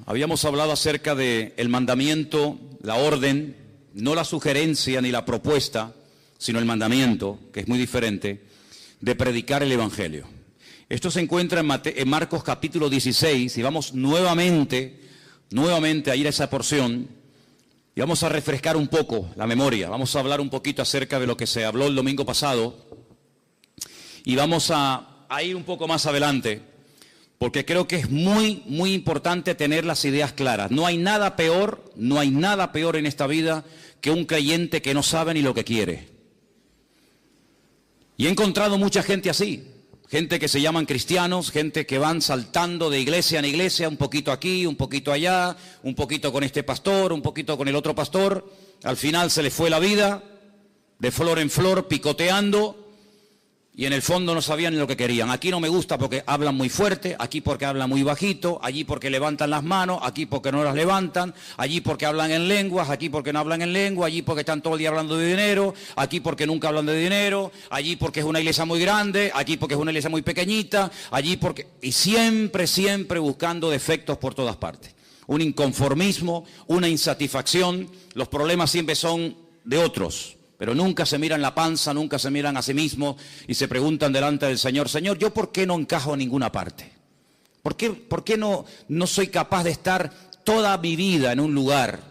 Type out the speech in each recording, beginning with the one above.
Habíamos hablado acerca del mandamiento, la orden, no la sugerencia ni la propuesta, sino el mandamiento, que es muy diferente, de predicar el Evangelio. Esto se encuentra en Marcos capítulo 16 y vamos nuevamente a ir a esa porción y vamos a refrescar un poco la memoria. Vamos a hablar un poquito acerca de lo que se habló el domingo pasado y vamos a ir un poco más adelante, porque creo que es muy importante tener las ideas claras. No hay nada peor en esta vida que un creyente que no sabe ni lo que quiere. Y he encontrado mucha gente así, gente que se llaman cristianos, gente que van saltando de iglesia en iglesia, un poquito aquí, un poquito allá, un poquito con este pastor, un poquito con el otro pastor. Al final se les fue la vida, de flor en flor, picoteando, y en el fondo no sabían ni lo que querían. Aquí no me gusta porque hablan muy fuerte, aquí porque hablan muy bajito, allí porque levantan las manos, aquí porque no las levantan, allí porque hablan en lenguas, aquí porque no hablan en lengua, allí porque están todo el día hablando de dinero, aquí porque nunca hablan de dinero, allí porque es una iglesia muy grande, aquí porque es una iglesia muy pequeñita, allí porque... Y siempre buscando defectos por todas partes. Un inconformismo, una insatisfacción, los problemas siempre son de otros. Pero nunca se miran la panza, nunca se miran a sí mismos y se preguntan delante del Señor: Señor, ¿yo por qué no encajo en ninguna parte? ¿Por qué no soy capaz de estar toda mi vida en un lugar?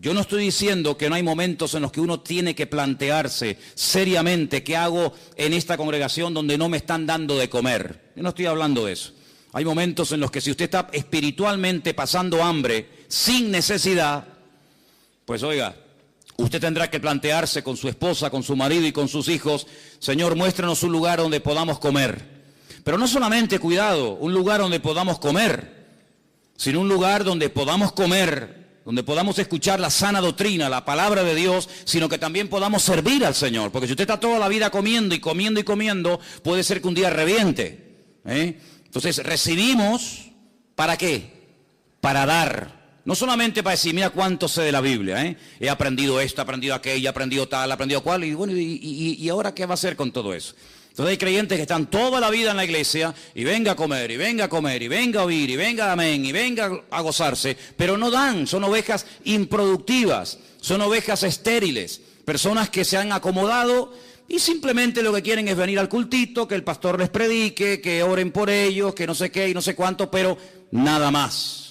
Yo no estoy diciendo que no hay momentos en los que uno tiene que plantearse seriamente qué hago en esta congregación donde no me están dando de comer. Yo no estoy hablando de eso. Hay momentos en los que si usted está espiritualmente pasando hambre, sin necesidad, pues oiga, usted tendrá que plantearse con su esposa, con su marido y con sus hijos: Señor, muéstranos un lugar donde podamos comer. Pero no solamente, cuidado, un lugar donde podamos comer, sino un lugar donde podamos comer, donde podamos escuchar la sana doctrina, la palabra de Dios, sino que también podamos servir al Señor. Porque si usted está toda la vida comiendo y comiendo, puede ser que un día reviente. Entonces, recibimos, ¿para qué? Para dar. No solamente para decir, mira cuánto sé de la Biblia, he aprendido esto, he aprendido aquello, he aprendido tal, he aprendido cual, y bueno, ¿y ahora qué va a hacer con todo eso? Entonces hay creyentes que están toda la vida en la iglesia, y venga a comer, y venga a comer, y venga a oír, y venga amén, y venga a gozarse, pero no dan, son ovejas improductivas, son ovejas estériles, personas que se han acomodado y simplemente lo que quieren es venir al cultito, que el pastor les predique, que oren por ellos, que no sé qué y no sé cuánto, pero nada más.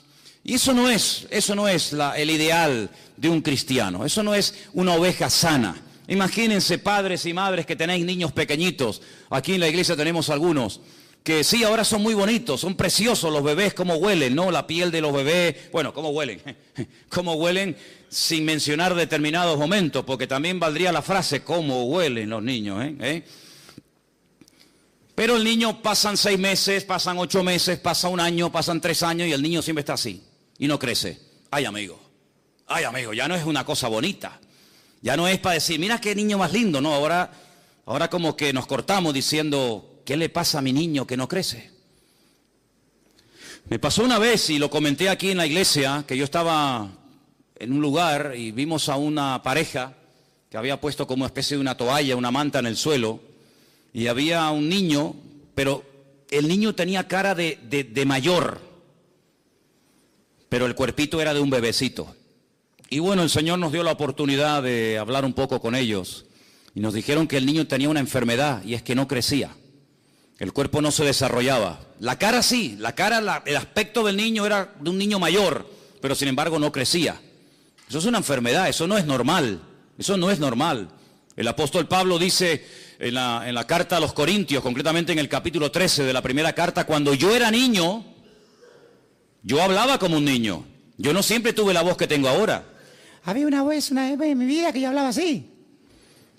Y eso no es el ideal de un cristiano, eso no es una oveja sana. Imagínense, padres y madres que tenéis niños pequeñitos, aquí en la iglesia tenemos algunos, que sí, ahora son muy bonitos, son preciosos los bebés, cómo huelen, ¿no? La piel de los bebés, bueno, cómo huelen sin mencionar determinados momentos, porque también valdría la frase, cómo huelen los niños, Pero el niño pasan 6 meses, pasan 8 meses, pasa 1 año, pasan 3 años y el niño siempre está así. Y no crece. Ay amigo, ya no es una cosa bonita. Ya no es para decir, mira qué niño más lindo, no, ahora como que nos cortamos diciendo, ¿qué le pasa a mi niño que no crece? Me pasó una vez y lo comenté aquí en la iglesia, que yo estaba en un lugar y vimos a una pareja que había puesto como una especie de una toalla, una manta en el suelo, y había un niño, pero el niño tenía cara de mayor, pero el cuerpito era de un bebecito. Y bueno, el Señor nos dio la oportunidad de hablar un poco con ellos. Y nos dijeron que el niño tenía una enfermedad, y es que no crecía. El cuerpo no se desarrollaba. La cara sí, el aspecto del niño era de un niño mayor, pero sin embargo no crecía. Eso es una enfermedad, eso no es normal. Eso no es normal. El apóstol Pablo dice en la carta a los Corintios, concretamente en el capítulo 13 de la primera carta: cuando yo era niño, yo hablaba como un niño. Yo no siempre tuve la voz que tengo ahora. Había una vez en mi vida que yo hablaba así.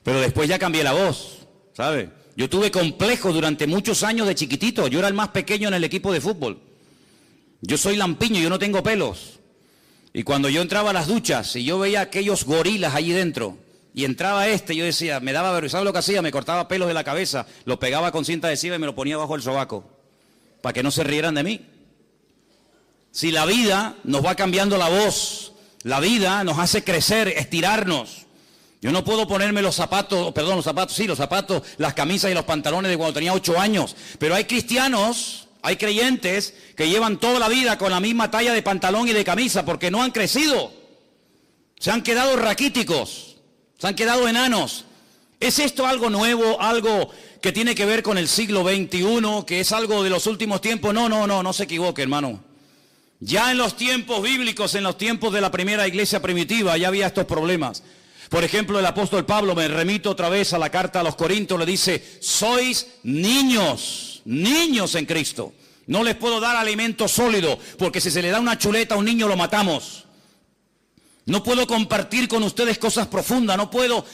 Pero después ya cambié la voz, ¿sabe? Yo tuve complejos durante muchos años de chiquitito. Yo era el más pequeño en el equipo de fútbol. Yo soy lampiño, yo no tengo pelos. Y cuando yo entraba a las duchas y yo veía aquellos gorilas allí dentro, y entraba yo decía, me daba vergüenza. ¿Sabes lo que hacía? Me cortaba pelos de la cabeza, lo pegaba con cinta adhesiva y me lo ponía bajo el sobaco, para que no se rieran de mí. Si la vida nos va cambiando la voz, la vida nos hace crecer, estirarnos. Yo no puedo ponerme los zapatos, las camisas y los pantalones de cuando tenía 8 años. Pero hay cristianos Hay creyentes que llevan toda la vida con la misma talla de pantalón y de camisa porque no han crecido. Se han quedado raquíticos, se han quedado enanos. ¿Es esto algo nuevo, algo que tiene que ver con el siglo XXI, que es algo de los últimos tiempos? No se equivoque, hermano. Ya en los tiempos bíblicos, en los tiempos de la primera iglesia primitiva, ya había estos problemas. Por ejemplo, el apóstol Pablo, me remito otra vez a la carta a los Corintios, le dice, sois niños en Cristo. No les puedo dar alimento sólido, porque si se le da una chuleta a un niño lo matamos. No puedo compartir con ustedes cosas profundas, no puedo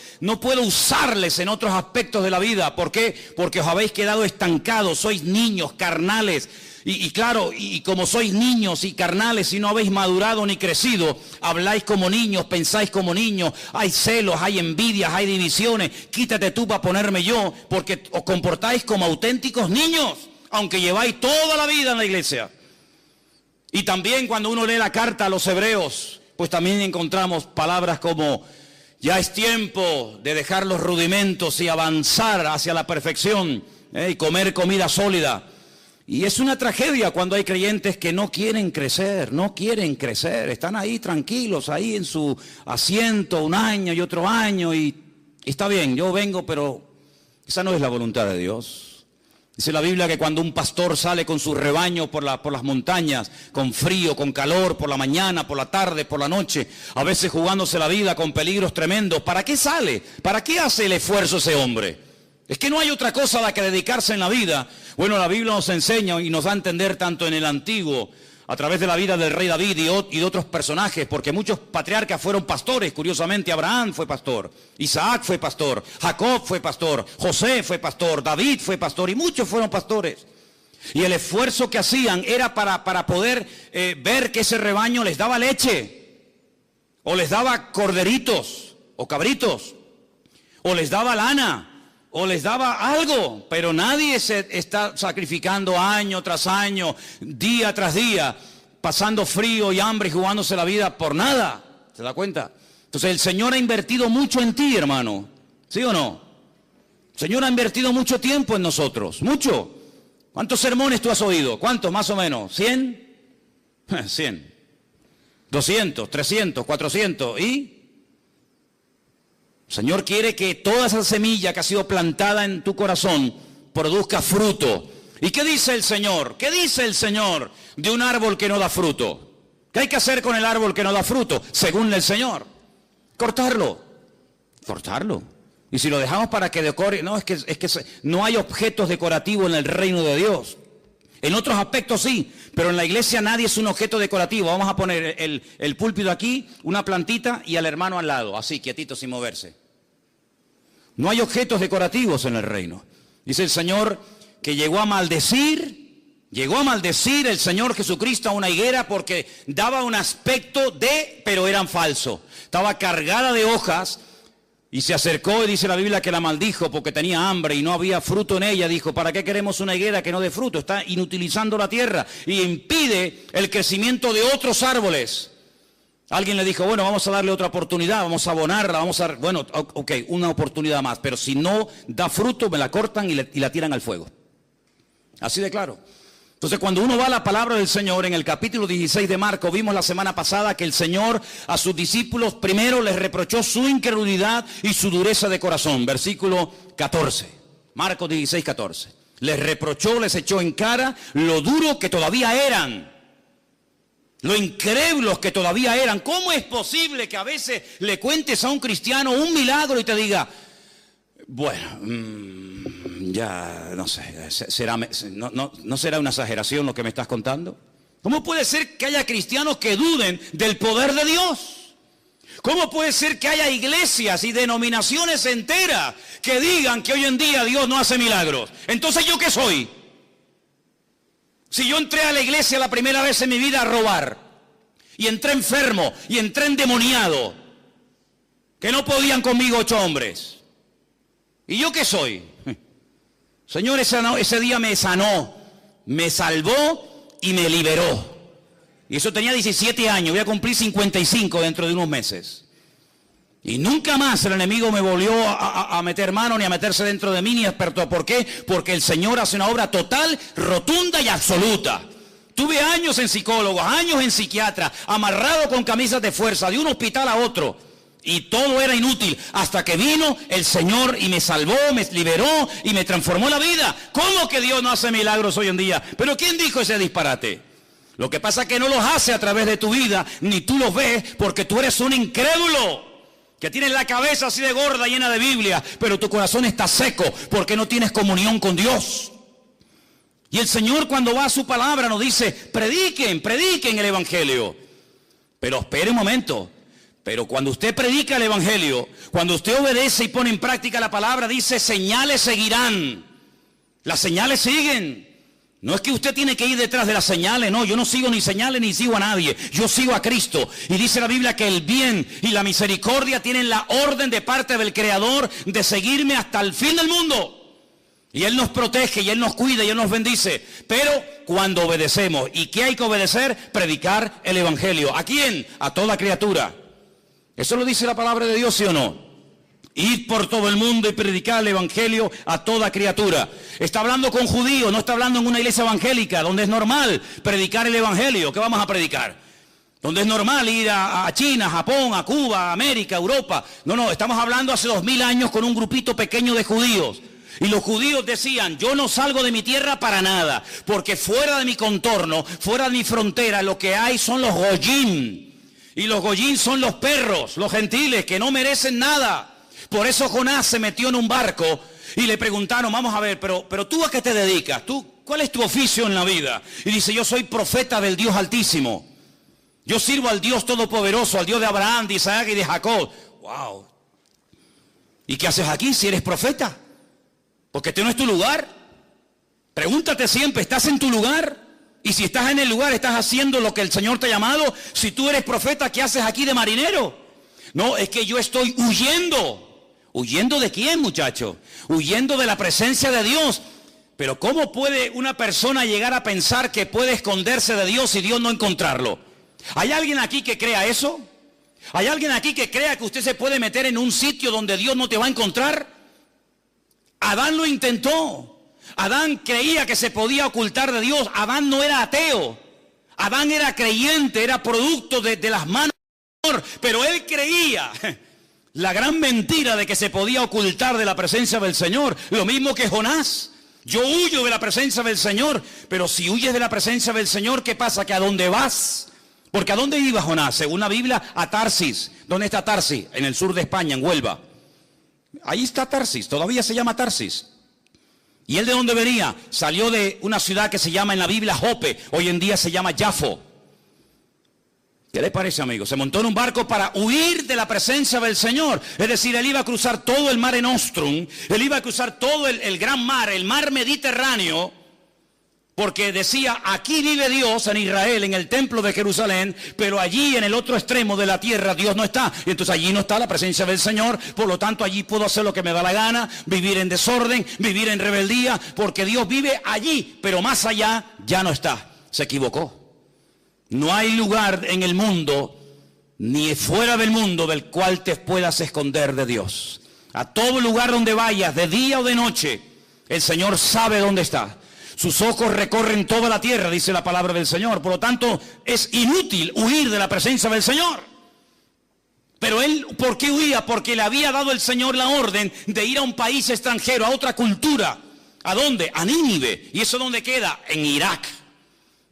usarles en otros aspectos de la vida. ¿Por qué? Porque os habéis quedado estancados, sois niños, carnales. Y claro, y como sois niños y carnales y no habéis madurado ni crecido, habláis como niños, pensáis como niños, hay celos, hay envidias, hay divisiones. Quítate tú para ponerme yo, porque os comportáis como auténticos niños, aunque lleváis toda la vida en la iglesia. Y también cuando uno lee la carta a los hebreos, pues también encontramos palabras como ya es tiempo de dejar los rudimentos y avanzar hacia la perfección, y comer comida sólida. Y es una tragedia cuando hay creyentes que no quieren crecer, están ahí tranquilos, ahí en su asiento un año y otro año y está bien, yo vengo, pero esa no es la voluntad de Dios. Dice la Biblia que cuando un pastor sale con su rebaño por las montañas, con frío, con calor, por la mañana, por la tarde, por la noche, a veces jugándose la vida con peligros tremendos, ¿para qué sale? ¿Para qué hace el esfuerzo ese hombre? Es que no hay otra cosa a la que dedicarse en la vida. Bueno, la Biblia nos enseña y nos da a entender tanto en el Antiguo, a través de la vida del rey David y de otros personajes, porque muchos patriarcas fueron pastores. Curiosamente, Abraham fue pastor, Isaac fue pastor, Jacob fue pastor, José fue pastor, David fue pastor y muchos fueron pastores. Y el esfuerzo que hacían era para poder ver que ese rebaño les daba leche, o les daba corderitos, o cabritos, o les daba lana, o les daba algo, pero nadie se está sacrificando año tras año, día tras día, pasando frío y hambre y jugándose la vida por nada. ¿Se da cuenta? Entonces el Señor ha invertido mucho en ti, hermano. ¿Sí o no? El Señor ha invertido mucho tiempo en nosotros, mucho. ¿Cuántos sermones tú has oído? ¿Cuántos más o menos? ¿100? 100. 200, 300, 400 y... El Señor quiere que toda esa semilla que ha sido plantada en tu corazón produzca fruto. ¿Y qué dice el Señor? ¿Qué dice el Señor de un árbol que no da fruto? ¿Qué hay que hacer con el árbol que no da fruto? Según el Señor. Cortarlo. Y si lo dejamos para que decore, no, es que no hay objetos decorativos en el reino de Dios. En otros aspectos sí, pero en la iglesia nadie es un objeto decorativo. Vamos a poner el púlpito aquí, una plantita y al hermano al lado, así, quietito, sin moverse. No hay objetos decorativos en el reino. Dice el Señor que llegó a maldecir el Señor Jesucristo a una higuera porque daba un aspecto pero eran falsos. Estaba cargada de hojas. Y se acercó y dice la Biblia que la maldijo porque tenía hambre y no había fruto en ella. Dijo, ¿para qué queremos una higuera que no dé fruto? Está inutilizando la tierra y impide el crecimiento de otros árboles. Alguien le dijo, bueno, vamos a darle otra oportunidad, vamos a abonarla, bueno, ok, una oportunidad más. Pero si no da fruto, me la cortan y la tiran al fuego. Así de claro. Entonces, cuando uno va a la palabra del Señor, en el capítulo 16 de Marcos, vimos la semana pasada que el Señor a sus discípulos primero les reprochó su incredulidad y su dureza de corazón. Versículo 14, Marcos 16, 14. Les reprochó, les echó en cara lo duro que todavía eran, lo incrédulos que todavía eran. ¿Cómo es posible que a veces le cuentes a un cristiano un milagro y te diga, bueno, ya no sé, no será una exageración lo que me estás contando? ¿Cómo puede ser que haya cristianos que duden del poder de Dios? ¿Cómo puede ser que haya iglesias y denominaciones enteras que digan que hoy en día Dios no hace milagros? Entonces, ¿yo qué soy? Si yo entré a la iglesia la primera vez en mi vida a robar, y entré enfermo, y entré endemoniado, que no podían conmigo 8 hombres. ¿Y yo qué soy? Señor, ese día me sanó, me salvó y me liberó. Y eso tenía 17 años, voy a cumplir 55 dentro de unos meses. Y nunca más el enemigo me volvió a meter mano ni a meterse dentro de mí ni experto. ¿Por qué? Porque el Señor hace una obra total, rotunda y absoluta. Tuve años en psicólogos, años en psiquiatra, amarrado con camisas de fuerza, de un hospital a otro. Y todo era inútil, hasta que vino el Señor y me salvó, me liberó y me transformó la vida. ¿Cómo que Dios no hace milagros hoy en día? ¿Pero quién dijo ese disparate? Lo que pasa es que no los hace a través de tu vida, ni tú los ves, porque tú eres un incrédulo. Que tienes la cabeza así de gorda, llena de Biblia, pero tu corazón está seco porque no tienes comunión con Dios. Y el Señor, cuando va a su palabra, nos dice: prediquen el Evangelio. Pero espere un momento. Pero cuando usted predica el Evangelio, cuando usted obedece y pone en práctica la palabra, dice: señales seguirán. Las señales siguen. No es que usted tiene que ir detrás de las señales, no, yo no sigo ni señales ni sigo a nadie, yo sigo a Cristo. Y dice la Biblia que el bien y la misericordia tienen la orden de parte del Creador de seguirme hasta el fin del mundo. Y Él nos protege, y Él nos cuida, y Él nos bendice. Pero cuando obedecemos, ¿y qué hay que obedecer? Predicar el Evangelio. ¿A quién? A toda criatura. ¿Eso lo dice la palabra de Dios, sí o no? Ir por todo el mundo y predicar el Evangelio a toda criatura. Está hablando con judíos, no está hablando en una iglesia evangélica, donde es normal predicar el Evangelio. ¿Qué vamos a predicar? Donde es normal ir a China, Japón, a Cuba, a América, a Europa. No, estamos hablando hace 2000 años con un grupito pequeño de judíos. Y los judíos decían: yo no salgo de mi tierra para nada, porque fuera de mi contorno, fuera de mi frontera, lo que hay son los goyim. Y los goyim son los perros, los gentiles, que no merecen nada. Por eso Jonás se metió en un barco y le preguntaron: vamos a ver, pero ¿tú a qué te dedicas? ¿Cuál es tu oficio en la vida? Y dice: yo soy profeta del Dios Altísimo. Yo sirvo al Dios Todopoderoso, al Dios de Abraham, de Isaac y de Jacob. ¡Wow! ¿Y qué haces aquí si eres profeta? Porque este no es tu lugar. Pregúntate siempre: ¿estás en tu lugar? Y si estás en el lugar, ¿estás haciendo lo que el Señor te ha llamado? Si tú eres profeta, ¿qué haces aquí de marinero? No, es que yo estoy huyendo. ¿Huyendo de quién, muchacho? Huyendo de la presencia de Dios. Pero ¿cómo puede una persona llegar a pensar que puede esconderse de Dios y Dios no encontrarlo? ¿Hay alguien aquí que crea eso? ¿Hay alguien aquí que crea que usted se puede meter en un sitio donde Dios no te va a encontrar? Adán lo intentó. Adán creía que se podía ocultar de Dios. Adán no era ateo. Adán era creyente, era producto de las manos del Señor. Pero él creía la gran mentira de que se podía ocultar de la presencia del Señor. Lo mismo que Jonás. Yo huyo de la presencia del Señor. Pero si huyes de la presencia del Señor, ¿qué pasa? ¿Que a dónde vas? Porque ¿a dónde iba Jonás? Según la Biblia, a Tarsis. ¿Dónde está Tarsis? En el sur de España, en Huelva. Ahí está Tarsis, todavía se llama Tarsis. ¿Y él de dónde venía? Salió de una ciudad que se llama en la Biblia Jope. Hoy en día se llama Jafo. ¿Qué le parece, amigo? Se montó en un barco para huir de la presencia del Señor. Es decir, él iba a cruzar todo el Mare Nostrum. Él iba a cruzar todo el gran mar, el mar Mediterráneo. Porque decía: aquí vive Dios en Israel, en el templo de Jerusalén, pero allí en el otro extremo de la tierra Dios no está. Y entonces allí no está la presencia del Señor, por lo tanto allí puedo hacer lo que me da la gana, vivir en desorden, vivir en rebeldía, porque Dios vive allí, pero más allá ya no está. Se equivocó. No hay lugar en el mundo, ni fuera del mundo, del cual te puedas esconder de Dios. A todo lugar donde vayas, de día o de noche, el Señor sabe dónde está. Sus ojos recorren toda la tierra, dice la palabra del Señor. Por lo tanto, es inútil huir de la presencia del Señor. Pero él, ¿por qué huía? Porque le había dado el Señor la orden de ir a un país extranjero, a otra cultura. ¿A dónde? A Nínive. ¿Y eso dónde queda? En Irak.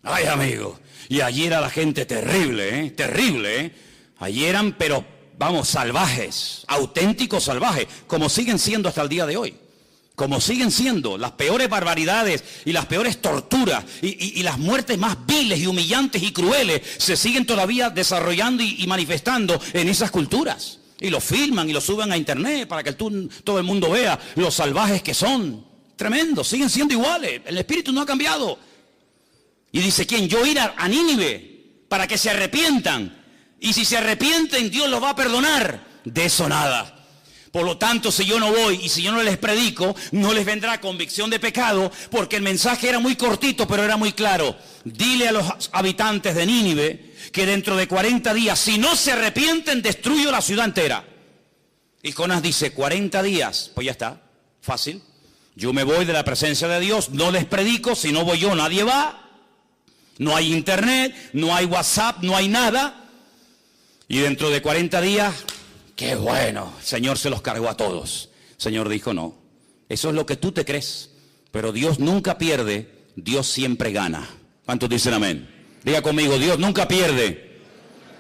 Ay, amigo. Y allí era la gente terrible, terrible. Allí eran, pero vamos, salvajes, auténticos salvajes, como siguen siendo hasta el día de hoy. Como siguen siendo las peores barbaridades y las peores torturas y las muertes más viles y humillantes y crueles se siguen todavía desarrollando y manifestando en esas culturas. Y lo filman y lo suben a internet para que todo el mundo vea los salvajes que son. Tremendo, siguen siendo iguales. El espíritu no ha cambiado. Y dice: ¿quién? Yo ir a Nínive para que se arrepientan. Y si se arrepienten, Dios los va a perdonar. De eso nada. Por lo tanto, si yo no voy y si yo no les predico, no les vendrá convicción de pecado, porque el mensaje era muy cortito, pero era muy claro. Dile a los habitantes de Nínive que dentro de 40 días, si no se arrepienten, destruyo la ciudad entera. Y Jonás dice, 40 días, pues ya está, fácil. Yo me voy de la presencia de Dios, no les predico, si no voy yo nadie va. No hay internet, no hay WhatsApp, no hay nada. Y dentro de 40 días, qué bueno, el Señor se los cargó a todos. El Señor dijo, no, eso es lo que tú te crees. Pero Dios nunca pierde, Dios siempre gana. ¿Cuántos dicen amén? Diga conmigo, Dios nunca pierde,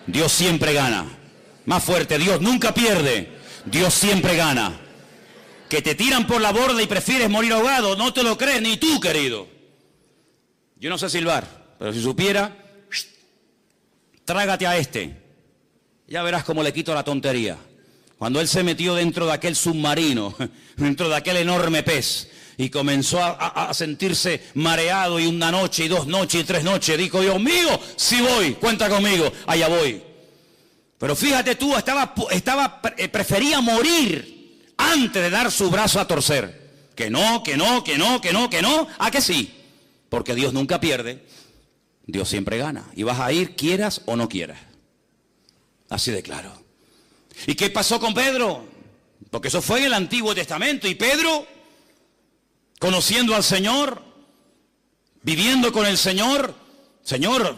Dios siempre gana. Más fuerte, Dios nunca pierde, Dios siempre gana. Que te tiran por la borda y prefieres morir ahogado, no te lo crees ni tú, querido. Yo no sé silbar, pero si supiera, trágate a este. Ya verás cómo le quito la tontería. Cuando él se metió dentro de aquel submarino, dentro de aquel enorme pez, y comenzó a sentirse mareado, y una noche, y 2 noches, y 3 noches, dijo, Dios mío, sí voy, cuenta conmigo, allá voy. Pero fíjate tú, prefería morir antes de dar su brazo a torcer. Que no, ¿a que sí? Porque Dios nunca pierde, Dios siempre gana. Y vas a ir, quieras o no quieras. Así de claro. ¿Y qué pasó con Pedro? Porque eso fue en el Antiguo Testamento. Y Pedro, conociendo al Señor, viviendo con el Señor, Señor,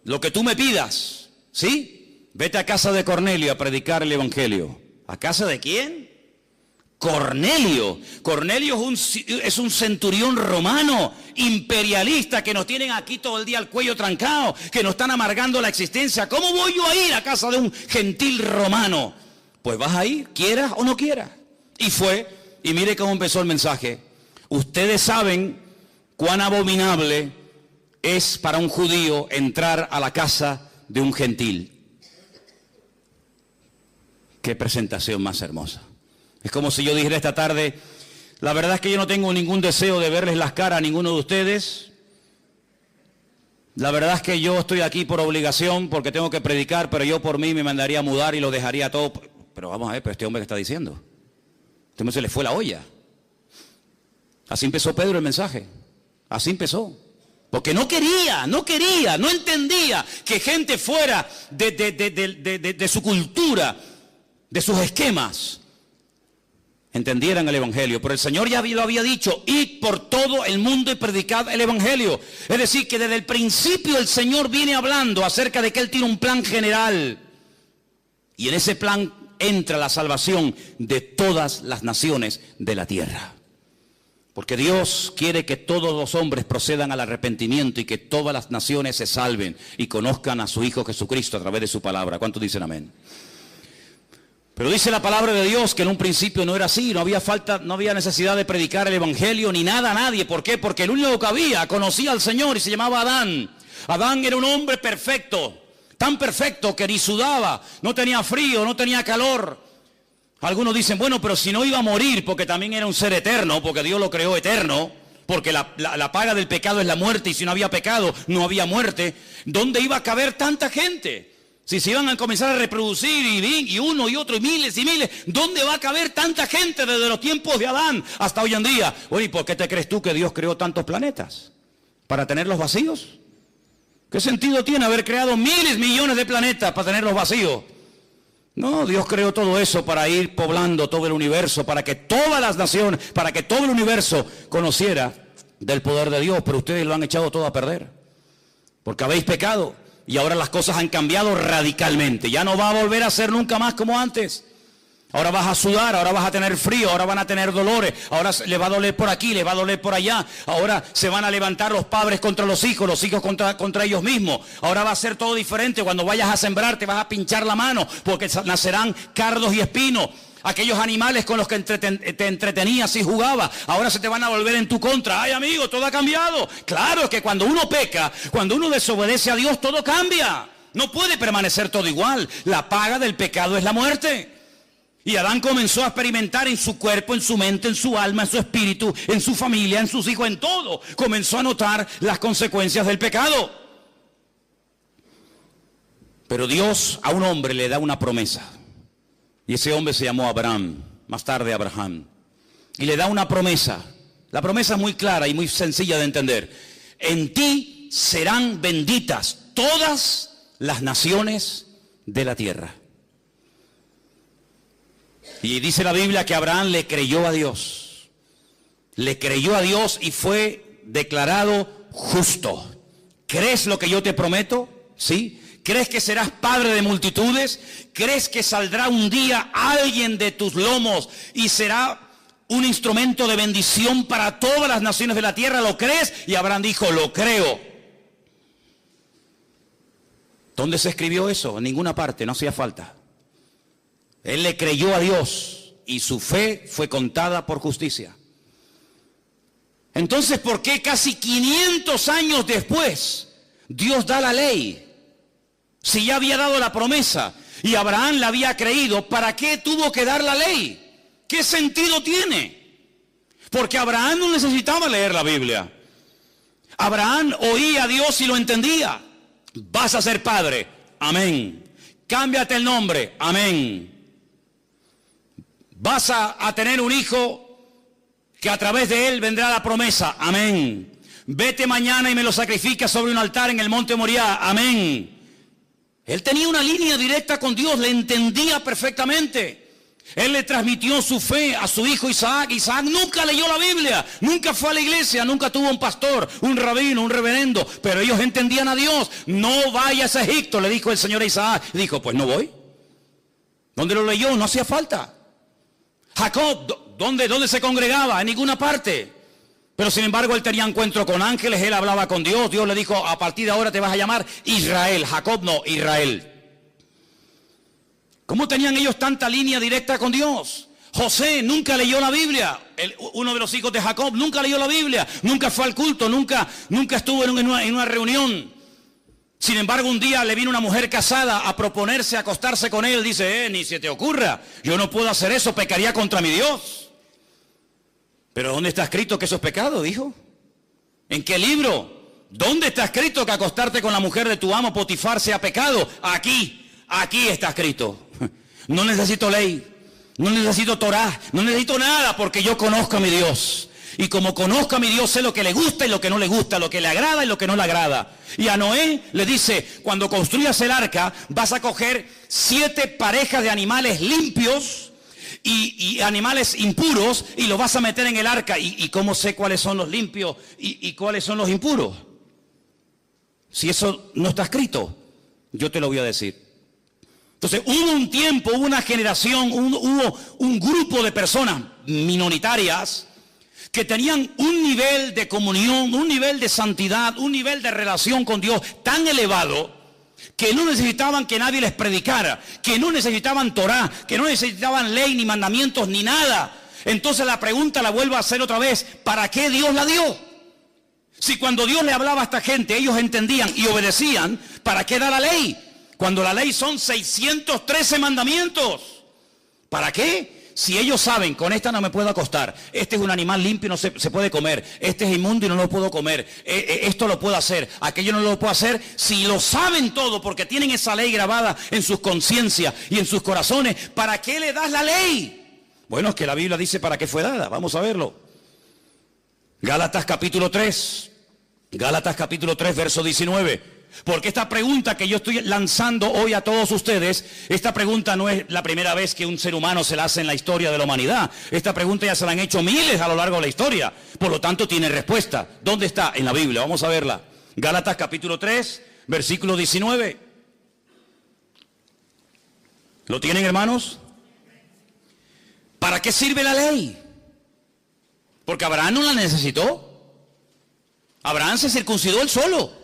lo que tú me pidas, ¿sí? Vete a casa de Cornelio a predicar el Evangelio. ¿A casa de quién? Cornelio. Cornelio es un centurión romano, imperialista, que nos tienen aquí todo el día el cuello trancado, que nos están amargando la existencia. ¿Cómo voy yo a ir a casa de un gentil romano? Pues vas a ir, quieras o no quieras. Y fue, y mire cómo empezó el mensaje. Ustedes saben cuán abominable es para un judío entrar a la casa de un gentil. Qué presentación más hermosa. Es como si yo dijera esta tarde, la verdad es que yo no tengo ningún deseo de verles las caras a ninguno de ustedes. La verdad es que yo estoy aquí por obligación, porque tengo que predicar, pero yo por mí me mandaría a mudar y lo dejaría todo. Pero vamos a ver, pero este hombre que está diciendo. Este hombre se le fue la olla. Así empezó Pedro el mensaje. Así empezó. Porque no entendía que gente fuera de su cultura, de sus esquemas, entendieran el Evangelio. Pero el Señor ya lo había dicho, id por todo el mundo y predicad el Evangelio. Es decir, que desde el principio el Señor viene hablando acerca de que Él tiene un plan general. Y en ese plan entra la salvación de todas las naciones de la tierra. Porque Dios quiere que todos los hombres procedan al arrepentimiento y que todas las naciones se salven y conozcan a su Hijo Jesucristo a través de su palabra. ¿Cuántos dicen amén? Pero dice la palabra de Dios que en un principio no era así, no había necesidad de predicar el Evangelio ni nada a nadie. ¿Por qué? Porque el único que conocía al Señor y se llamaba Adán. Adán era un hombre perfecto, tan perfecto que ni sudaba, no tenía frío, no tenía calor. Algunos dicen, bueno, pero si no iba a morir, porque también era un ser eterno, porque Dios lo creó eterno, porque la paga del pecado es la muerte, y si no había pecado, no había muerte. ¿Dónde iba a caber tanta gente? Si se iban a comenzar a reproducir y uno y otro y miles, ¿dónde va a caber tanta gente desde los tiempos de Adán hasta hoy en día? Oye, ¿por qué te crees tú que Dios creó tantos planetas? ¿Para tenerlos vacíos? ¿Qué sentido tiene haber creado miles, millones de planetas para tenerlos vacíos? No, Dios creó todo eso para ir poblando todo el universo, para que todas las naciones, para que todo el universo conociera del poder de Dios, pero ustedes lo han echado todo a perder, porque habéis pecado. Y ahora las cosas han cambiado radicalmente. Ya no va a volver a ser nunca más como antes. Ahora vas a sudar, ahora vas a tener frío, ahora van a tener dolores, ahora les va a doler por aquí, les va a doler por allá. Ahora se van a levantar los padres contra los hijos contra ellos mismos. Ahora va a ser todo diferente. Cuando vayas a sembrar te vas a pinchar la mano, porque nacerán cardos y espinos. Aquellos animales con los que te entretenías y jugabas, ahora se te van a volver en tu contra. Ay, amigo, todo ha cambiado. Claro, es que cuando uno peca, cuando uno desobedece a Dios, todo cambia. No puede permanecer todo igual. La paga del pecado es la muerte. Y Adán comenzó a experimentar en su cuerpo, en su mente, en su alma, en su espíritu, en su familia, en sus hijos, en todo. Comenzó a notar las consecuencias del pecado. Pero Dios a un hombre le da una promesa. Y ese hombre se llamó Abraham, más tarde Abraham. Y le da una promesa. La promesa es muy clara y muy sencilla de entender. En ti serán benditas todas las naciones de la tierra. Y dice la Biblia que Abraham le creyó a Dios. Le creyó a Dios y fue declarado justo. ¿Crees lo que yo te prometo? ¿Sí? ¿Crees que serás padre de multitudes? ¿Crees que saldrá un día alguien de tus lomos y será un instrumento de bendición para todas las naciones de la tierra? ¿Lo crees? Y Abraham dijo, lo creo. ¿Dónde se escribió eso? En ninguna parte, no hacía falta. Él le creyó a Dios y su fe fue contada por justicia. Entonces, ¿por qué casi 500 años después Dios da la ley? Si ya había dado la promesa y Abraham la había creído, ¿para qué tuvo que dar la ley? ¿Qué sentido tiene? Porque Abraham no necesitaba leer la Biblia. Abraham oía a Dios y lo entendía. Vas a ser padre, amén. Cámbiate el nombre, amén. Vas a tener un hijo que a través de él vendrá la promesa, amén. Vete mañana y me lo sacrificas sobre un altar en el monte Moriah, amén. Él tenía una línea directa con Dios, le entendía perfectamente. Él le transmitió su fe a su hijo Isaac. Isaac nunca leyó la Biblia, nunca fue a la iglesia, nunca tuvo un pastor, un rabino, un reverendo, pero ellos entendían a Dios. No vayas a Egipto, le dijo el Señor a Isaac. Y dijo, pues no voy. ¿Dónde lo leyó? No hacía falta. Jacob, ¿dónde se congregaba? En ninguna parte. Pero sin embargo él tenía encuentro con ángeles, él hablaba con Dios. Dios le dijo, a partir de ahora te vas a llamar Israel. Jacob no, Israel. ¿Cómo tenían ellos tanta línea directa con Dios? José nunca leyó la Biblia. Uno de los hijos de Jacob nunca leyó la Biblia. Nunca fue al culto, nunca estuvo en una reunión. Sin embargo, un día le vino una mujer casada a proponerse acostarse con él. Dice, ni se te ocurra, yo no puedo hacer eso, pecaría contra mi Dios. Pero ¿dónde está escrito que eso es pecado? Dijo. ¿En qué libro? ¿Dónde está escrito que acostarte con la mujer de tu amo Potifar sea pecado? Aquí está escrito. No necesito ley, no necesito Torah, no necesito nada porque yo conozco a mi Dios. Y como conozco a mi Dios, sé lo que le gusta y lo que no le gusta, lo que le agrada y lo que no le agrada. Y a Noé le dice, cuando construyas el arca, vas a coger 7 parejas de animales limpios y animales impuros y los vas a meter en el arca. ¿Y cómo sé cuáles son los limpios y cuáles son los impuros? Si eso no está escrito, yo te lo voy a decir. Entonces hubo un tiempo, hubo una generación, hubo un grupo de personas minoritarias que tenían un nivel de comunión, un nivel de santidad, un nivel de relación con Dios tan elevado que no necesitaban que nadie les predicara, que no necesitaban Torah, que no necesitaban ley, ni mandamientos, ni nada. Entonces la pregunta la vuelvo a hacer otra vez, ¿para qué Dios la dio? Si cuando Dios le hablaba a esta gente, ellos entendían y obedecían, ¿para qué da la ley? Cuando la ley son 613 mandamientos. ¿Para qué? Si ellos saben, con esta no me puedo acostar, este es un animal limpio y no se puede comer, este es inmundo y no lo puedo comer, esto lo puedo hacer, aquello no lo puedo hacer. Si lo saben todo porque tienen esa ley grabada en sus conciencias y en sus corazones, ¿para qué le das la ley? Bueno, es que la Biblia dice para qué fue dada, vamos a verlo. Gálatas capítulo 3, verso 19. Porque esta pregunta que yo estoy lanzando hoy a todos ustedes, esta pregunta no es la primera vez que un ser humano se la hace en la historia de la humanidad. Esta pregunta ya se la han hecho miles a lo largo de la historia. Por lo tanto, tiene respuesta. ¿Dónde está? En la Biblia. Vamos a verla. Gálatas capítulo 3, versículo 19. ¿Lo tienen, hermanos? ¿Para qué sirve la ley? Porque Abraham no la necesitó. Abraham se circuncidó él solo.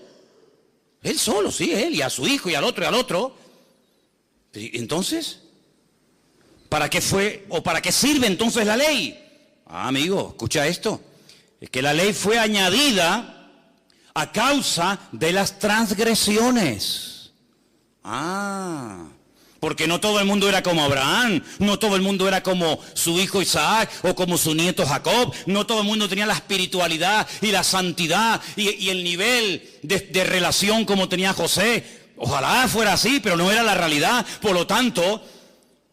Él solo, sí, él, y a su hijo, y al otro, y al otro. Entonces, ¿para qué fue, o para qué sirve entonces la ley? Amigo, escucha esto. Es que la ley fue añadida a causa de las transgresiones. Porque no todo el mundo era como Abraham, no todo el mundo era como su hijo Isaac o como su nieto Jacob, no todo el mundo tenía la espiritualidad y la santidad y el nivel de relación como tenía José. Ojalá fuera así, pero no era la realidad. Por lo tanto,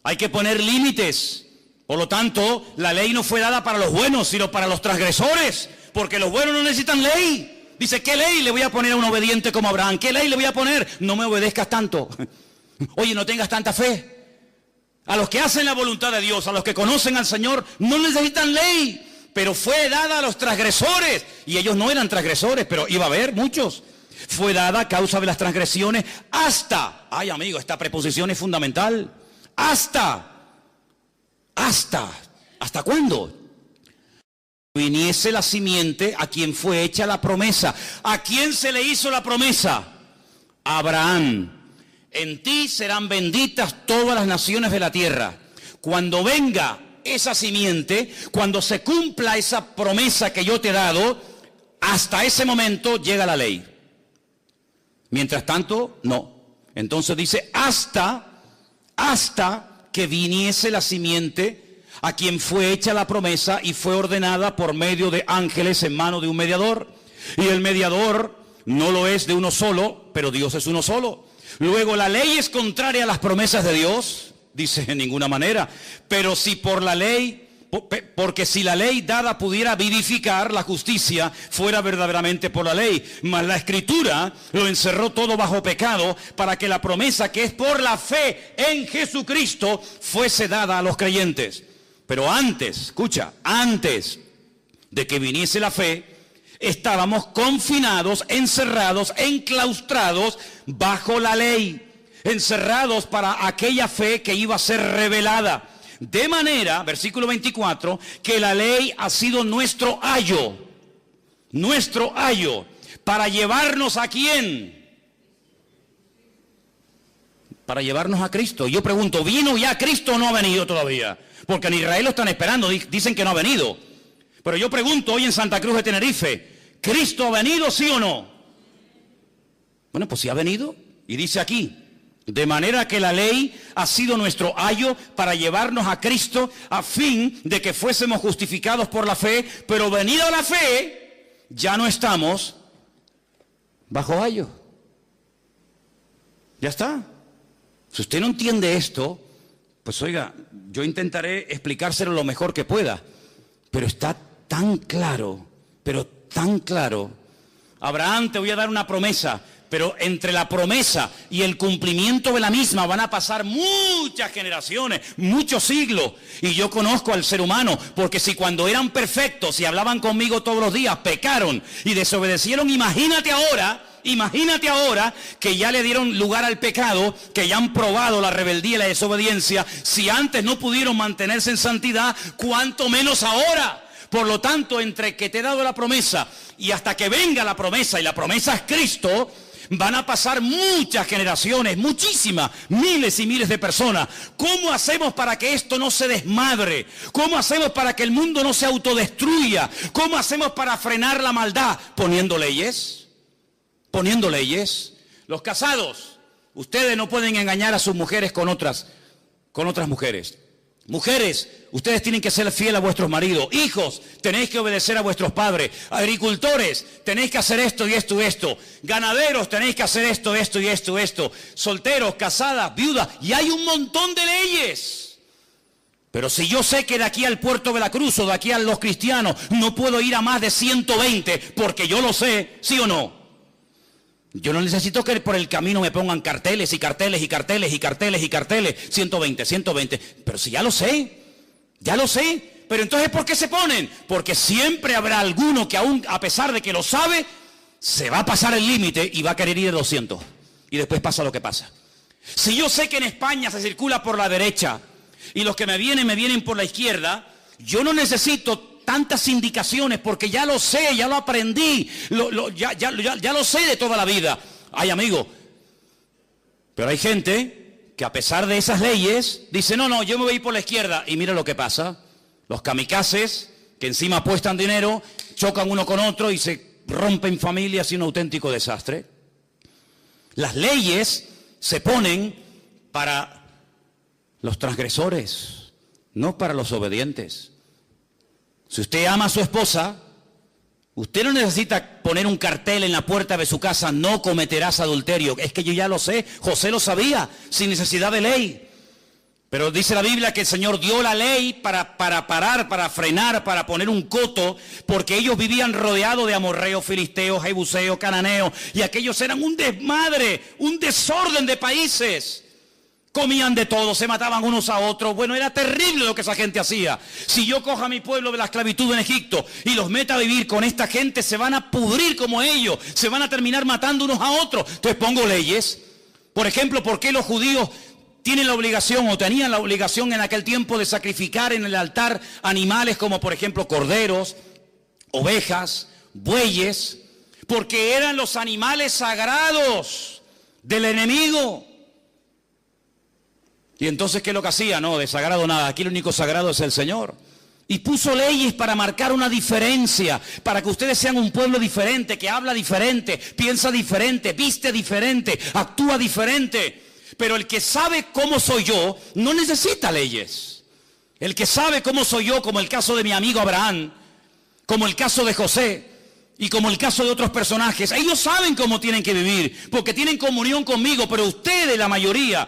hay que poner límites. Por lo tanto, la ley no fue dada para los buenos, sino para los transgresores, porque los buenos no necesitan ley. Dice, ¿qué ley le voy a poner a un obediente como Abraham? ¿Qué ley le voy a poner? No me obedezcas tanto. Oye, no tengas tanta fe. A los que hacen la voluntad de Dios, a los que conocen al Señor, no necesitan ley. Pero fue dada a los transgresores. Y ellos no eran transgresores, pero iba a haber muchos. Fue dada a causa de las transgresiones hasta. Ay, amigo, esta preposición es fundamental. Hasta. ¿Hasta cuándo? Viniese la simiente a quien fue hecha la promesa. ¿A quién se le hizo la promesa? A Abraham. En ti serán benditas todas las naciones de la tierra. Cuando venga esa simiente, cuando se cumpla esa promesa que yo te he dado, hasta ese momento llega la ley. Mientras tanto, no. Entonces dice, hasta que viniese la simiente a quien fue hecha la promesa y fue ordenada por medio de ángeles en mano de un mediador. Y el mediador no lo es de uno solo, pero Dios es uno solo. Luego, ¿la ley es contraria a las promesas de Dios? Dice, en ninguna manera. Pero si por la ley, porque si la ley dada pudiera vivificar, la justicia fuera verdaderamente por la ley. Mas la Escritura lo encerró todo bajo pecado, para que la promesa que es por la fe en Jesucristo fuese dada a los creyentes. Pero antes, escucha, antes de que viniese la fe, estábamos confinados, encerrados, enclaustrados bajo la ley, encerrados para aquella fe que iba a ser revelada. De manera, versículo 24, que la ley ha sido nuestro ayo, para llevarnos ¿a quién? Para llevarnos a Cristo. Yo pregunto, ¿vino ya Cristo o no ha venido todavía? Porque en Israel lo están esperando, dicen que no ha venido. Pero yo pregunto hoy en Santa Cruz de Tenerife, ¿Cristo ha venido, sí o no? Bueno, pues sí ha venido. Y dice aquí, de manera que la ley ha sido nuestro ayo para llevarnos a Cristo, a fin de que fuésemos justificados por la fe, pero venida la fe, ya no estamos bajo ayo. Ya está. Si usted no entiende esto, pues oiga, yo intentaré explicárselo lo mejor que pueda, pero está tan claro, pero tan claro. Abraham, te voy a dar una promesa, pero entre la promesa y el cumplimiento de la misma van a pasar muchas generaciones, muchos siglos. Y yo conozco al ser humano, porque si cuando eran perfectos y hablaban conmigo todos los días, pecaron y desobedecieron, imagínate ahora que ya le dieron lugar al pecado, que ya han probado la rebeldía y la desobediencia. Si antes no pudieron mantenerse en santidad, ¿cuánto menos ahora? Por lo tanto, entre que te he dado la promesa y hasta que venga la promesa, y la promesa es Cristo, van a pasar muchas generaciones, muchísimas, miles y miles de personas. ¿Cómo hacemos para que esto no se desmadre? ¿Cómo hacemos para que el mundo no se autodestruya? ¿Cómo hacemos para frenar la maldad? Poniendo leyes. Los casados, ustedes no pueden engañar a sus mujeres con otras mujeres. Mujeres, ustedes tienen que ser fieles a vuestros maridos. Hijos, tenéis que obedecer a vuestros padres. Agricultores, tenéis que hacer esto y esto y esto. Ganaderos, tenéis que hacer esto y esto. Solteros, casadas, viudas. Y hay un montón de leyes. Pero si yo sé que de aquí al Puerto de la Cruz o de aquí a los cristianos no puedo ir a más de 120, porque yo lo sé, ¿sí o no? Yo no necesito que por el camino me pongan carteles y carteles y carteles y carteles y carteles. 120. Pero si ya lo sé. Pero entonces, ¿por qué se ponen? Porque siempre habrá alguno que aún, a pesar de que lo sabe, se va a pasar el límite y va a querer ir de 200. Y después pasa lo que pasa. Si yo sé que en España se circula por la derecha y los que me vienen por la izquierda, yo no necesito tantas indicaciones, porque ya lo sé, ya lo aprendí, ya lo sé de toda la vida. Ay, amigo, pero hay gente que a pesar de esas leyes dice, no, yo me voy a ir por la izquierda, y mira lo que pasa. Los kamikazes, que encima apuestan dinero, chocan uno con otro y se rompen familias, y un auténtico desastre. Las leyes se ponen para los transgresores, no para los obedientes. Si usted ama a su esposa, usted no necesita poner un cartel en la puerta de su casa, no cometerás adulterio. Es que yo ya lo sé, José lo sabía, sin necesidad de ley. Pero dice la Biblia que el Señor dio la ley para parar, para frenar, para poner un coto, porque ellos vivían rodeados de amorreos, filisteos, jebuseos, cananeos, y aquellos eran un desmadre, un desorden de países. comían de todo, se mataban unos a otros. Bueno, era terrible lo que esa gente hacía. Si yo cojo a mi pueblo de la esclavitud en Egipto y los meta a vivir con esta gente, se van a pudrir como ellos, se van a terminar matando unos a otros. Entonces pongo leyes. Por ejemplo, ¿por qué los judíos tienen la obligación o tenían la obligación en aquel tiempo de sacrificar en el altar animales como por ejemplo corderos, ovejas, bueyes? Porque eran los animales sagrados del enemigo. Y entonces, ¿qué es lo que hacía? No, de sagrado nada, aquí el único sagrado es el Señor. Y puso leyes para marcar una diferencia, para que ustedes sean un pueblo diferente, que habla diferente, piensa diferente, viste diferente, actúa diferente. Pero el que sabe cómo soy yo, no necesita leyes. El que sabe cómo soy yo, como el caso de mi amigo Abraham, como el caso de José, y como el caso de otros personajes, ellos saben cómo tienen que vivir, porque tienen comunión conmigo, pero ustedes, la mayoría,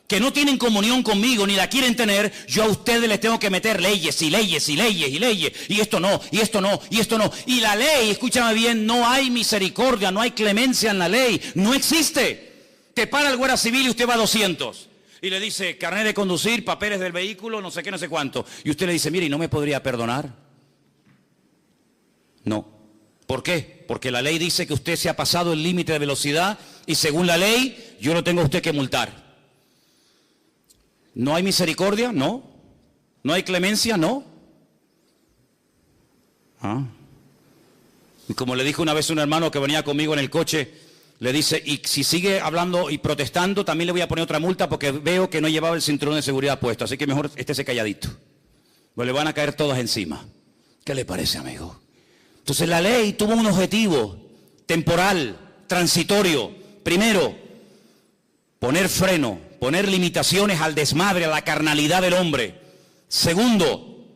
que no tienen comunión conmigo, ni la quieren tener, yo a ustedes les tengo que meter leyes, y leyes, y leyes, y leyes, y esto no, y esto no, y esto no. Y la ley, escúchame bien, no hay misericordia, no hay clemencia en la ley, no existe. Te para el guardia civil y usted va a 200. Y le dice, carnet de conducir, papeles del vehículo, no sé qué, no sé cuánto. Y usted le dice, mire, ¿y no me podría perdonar? No. ¿Por qué? Porque la ley dice que usted se ha pasado el límite de velocidad y según la ley, yo lo tengo a usted que multar. ¿No hay misericordia? No. ¿No hay clemencia? No. Y como le dijo una vez un hermano que venía conmigo en el coche, le dice, y si sigue hablando y protestando, también le voy a poner otra multa porque veo que no llevaba el cinturón de seguridad puesto, así que mejor estése calladito. Pues le van a caer todas encima. ¿Qué le parece, amigo? Entonces la ley tuvo un objetivo temporal, transitorio. Primero, poner freno, poner limitaciones al desmadre, a la carnalidad del hombre. Segundo,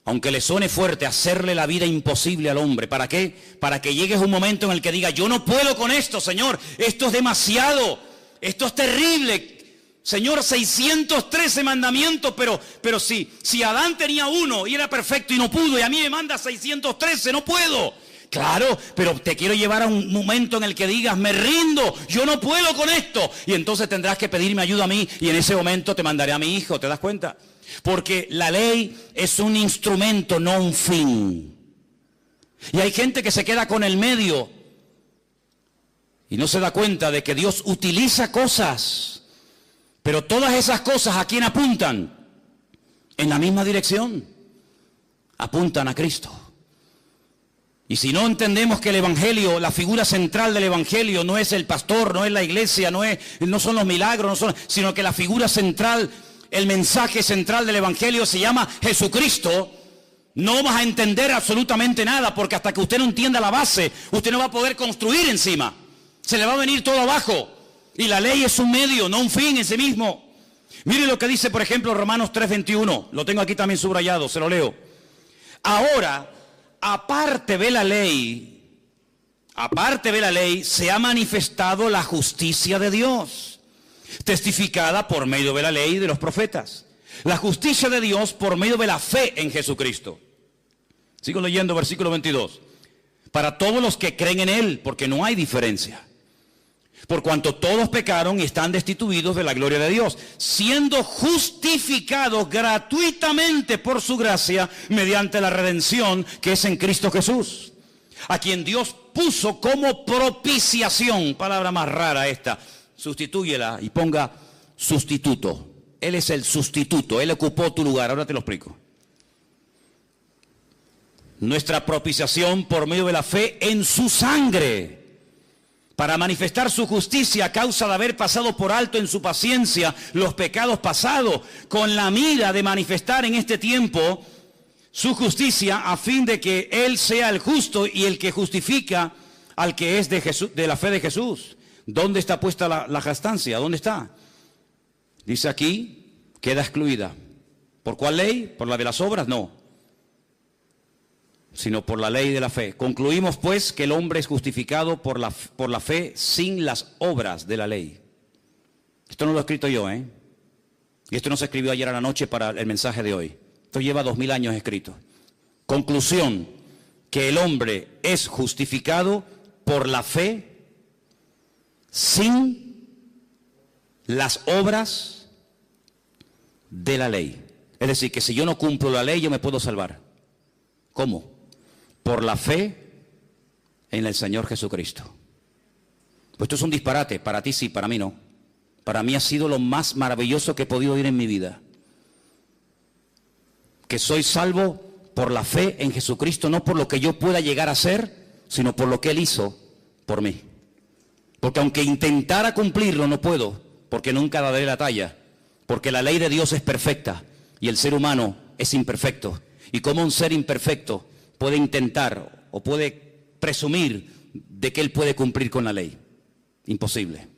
aunque le suene fuerte, hacerle la vida imposible al hombre. ¿Para qué? Para que llegue un momento en el que diga, yo no puedo con esto, Señor, esto es demasiado, esto es terrible. Señor, 613 mandamientos, pero si Adán tenía uno y era perfecto y no pudo, y a mí me manda 613, no puedo. Claro, pero te quiero llevar a un momento en el que digas, me rindo, yo no puedo con esto. Y entonces tendrás que pedirme ayuda a mí y en ese momento te mandaré a mi hijo, ¿te das cuenta? Porque la ley es un instrumento, no un fin. Y hay gente que se queda con el medio y no se da cuenta de que Dios utiliza cosas. Pero todas esas cosas, ¿a quién apuntan? En la misma dirección. Apuntan a Cristo. Y si no entendemos que el Evangelio, la figura central del Evangelio no es el pastor, no es la iglesia, no son los milagros, sino que la figura central, el mensaje central del Evangelio se llama Jesucristo, no vas a entender absolutamente nada, porque hasta que usted no entienda la base, usted no va a poder construir encima. Se le va a venir todo abajo. Y la ley es un medio, no un fin en sí mismo. Mire lo que dice, por ejemplo, Romanos 3:21. Lo tengo aquí también subrayado, se lo leo. Ahora, aparte de la ley, se ha manifestado la justicia de Dios, testificada por medio de la ley y de los profetas. La justicia de Dios por medio de la fe en Jesucristo. Sigo leyendo versículo 22. Para todos los que creen en Él, porque no hay diferencia. Por cuanto todos pecaron y están destituidos de la gloria de Dios, siendo justificados gratuitamente por su gracia mediante la redención que es en Cristo Jesús, a quien Dios puso como propiciación, palabra más rara esta, sustitúyela y ponga sustituto. Él es el sustituto, Él ocupó tu lugar, ahora te lo explico. Nuestra propiciación por medio de la fe en su sangre, para manifestar su justicia a causa de haber pasado por alto en su paciencia los pecados pasados, con la mira de manifestar en este tiempo su justicia, a fin de que Él sea el justo y el que justifica al que es de Jesús, de la fe de Jesús. ¿Dónde está puesta la jactancia? ¿Dónde está? Dice aquí, queda excluida. ¿Por cuál ley? ¿Por la de las obras? No, sino por la ley de la fe. Concluimos pues que el hombre es justificado por la fe sin las obras de la ley. Esto no lo he escrito yo, Y esto no se escribió ayer a la noche para el mensaje de hoy. Esto lleva 2000 años escrito. Conclusión, que el hombre es justificado por la fe sin las obras de la ley. Es decir, que si yo no cumplo la ley, yo me puedo salvar. ¿Cómo? Por la fe en el Señor Jesucristo. Pues esto es un disparate, para ti sí, para mí no. Para mí ha sido lo más maravilloso que he podido oír en mi vida. Que soy salvo por la fe en Jesucristo, no por lo que yo pueda llegar a ser, sino por lo que Él hizo por mí. Porque aunque intentara cumplirlo, no puedo, porque nunca daré la talla. Porque la ley de Dios es perfecta y el ser humano es imperfecto. Y como un ser imperfecto puede intentar o puede presumir de que él puede cumplir con la ley. Imposible.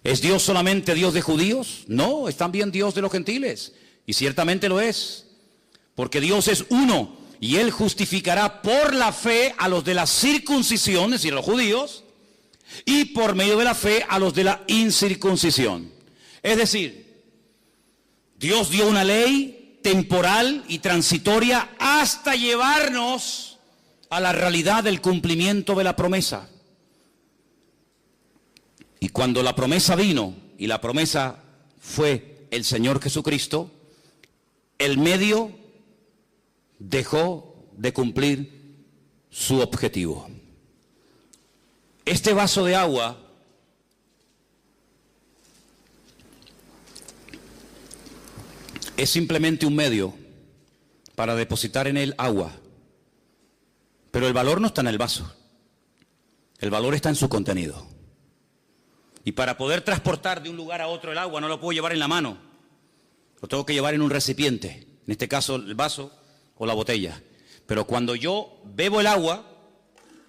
¿Es Dios solamente Dios de judíos? No, es también Dios de los gentiles. Y ciertamente lo es. Porque Dios es uno y Él justificará por la fe a los de la circuncisión, es decir, a los judíos, y por medio de la fe a los de la incircuncisión. Es decir, Dios dio una ley temporal y transitoria hasta llevarnos a la realidad del cumplimiento de la promesa. Y cuando la promesa vino, y la promesa fue el Señor Jesucristo, el medio dejó de cumplir su objetivo. Este vaso de agua es simplemente un medio para depositar en él agua. Pero el valor no está en el vaso. El valor está en su contenido. Y para poder transportar de un lugar a otro el agua, no lo puedo llevar en la mano. Lo tengo que llevar en un recipiente. En este caso, el vaso o la botella. Pero cuando yo bebo el agua,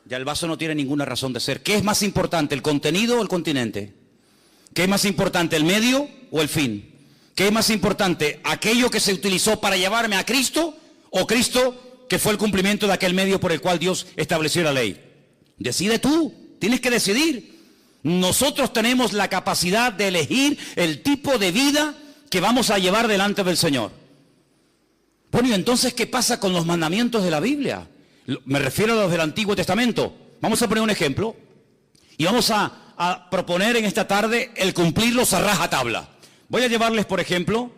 ya el vaso no tiene ninguna razón de ser. ¿Qué es más importante, el contenido o el continente? ¿Qué es más importante, el medio o el fin? ¿Qué es más importante, aquello que se utilizó para llevarme a Cristo o Cristo que fue el cumplimiento de aquel medio por el cual Dios estableció la ley? Decide tú, tienes que decidir. Nosotros tenemos la capacidad de elegir el tipo de vida que vamos a llevar delante del Señor. Bueno, y entonces, ¿qué pasa con los mandamientos de la Biblia? Me refiero a los del Antiguo Testamento. Vamos a poner un ejemplo y vamos a proponer en esta tarde el cumplirlos a rajatabla. Voy a llevarles, por ejemplo,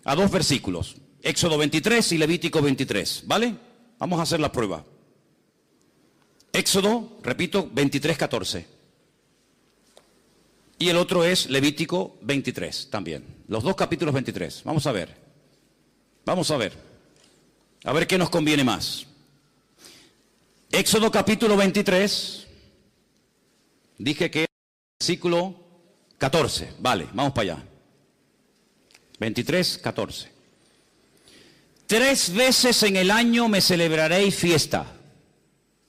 a dos versículos, Éxodo 23 y Levítico 23, ¿vale? Vamos a hacer la prueba. Éxodo, repito, 23, 14. Y el otro es Levítico 23 también. Los dos capítulos 23. Vamos a ver. Vamos a ver. A ver qué nos conviene más. Éxodo capítulo 23. Dije que es versículo 14. Vale, vamos para allá. 23, 14. 3 veces en el año me celebraréis fiesta.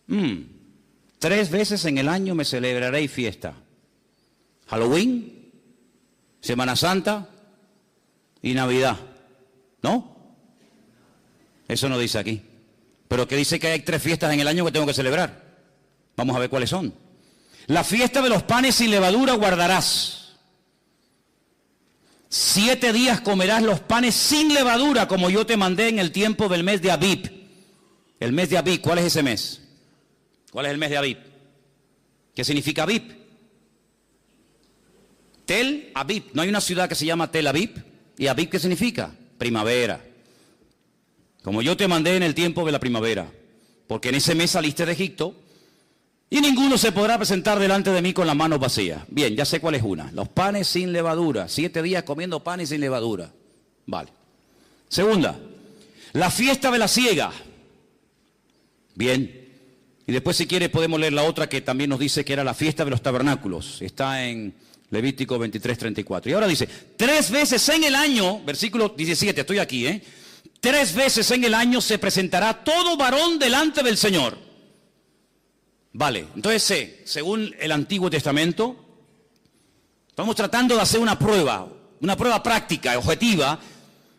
3 veces en el año me celebraréis fiesta. Halloween, Semana Santa y Navidad. ¿No? Eso no dice aquí. Pero que dice que hay 3 fiestas en el año que tengo que celebrar. Vamos a ver cuáles son. La fiesta de los panes sin levadura guardarás. 7 días comerás los panes sin levadura, como yo te mandé en el tiempo del mes de Abib. El mes de Abib, ¿cuál es ese mes? ¿Cuál es el mes de Abib? ¿Qué significa Abib? Tel Aviv. ¿No hay una ciudad que se llama Tel Aviv? ¿Y Aviv qué significa? Primavera. Como yo te mandé en el tiempo de la primavera. Porque en ese mes saliste de Egipto y ninguno se podrá presentar delante de mí con las manos vacías. Bien, ya sé cuál es una. Los panes sin levadura. 7 días comiendo panes sin levadura. Vale. Segunda, la fiesta de la siega. Bien. Y después, si quiere, podemos leer la otra que también nos dice que era la fiesta de los tabernáculos. Está en Levítico 23, 34. Y ahora dice, 3 veces en el año, versículo 17, estoy aquí, 3 veces en el año se presentará todo varón delante del Señor. Vale, entonces según el Antiguo Testamento, estamos tratando de hacer una prueba práctica, objetiva,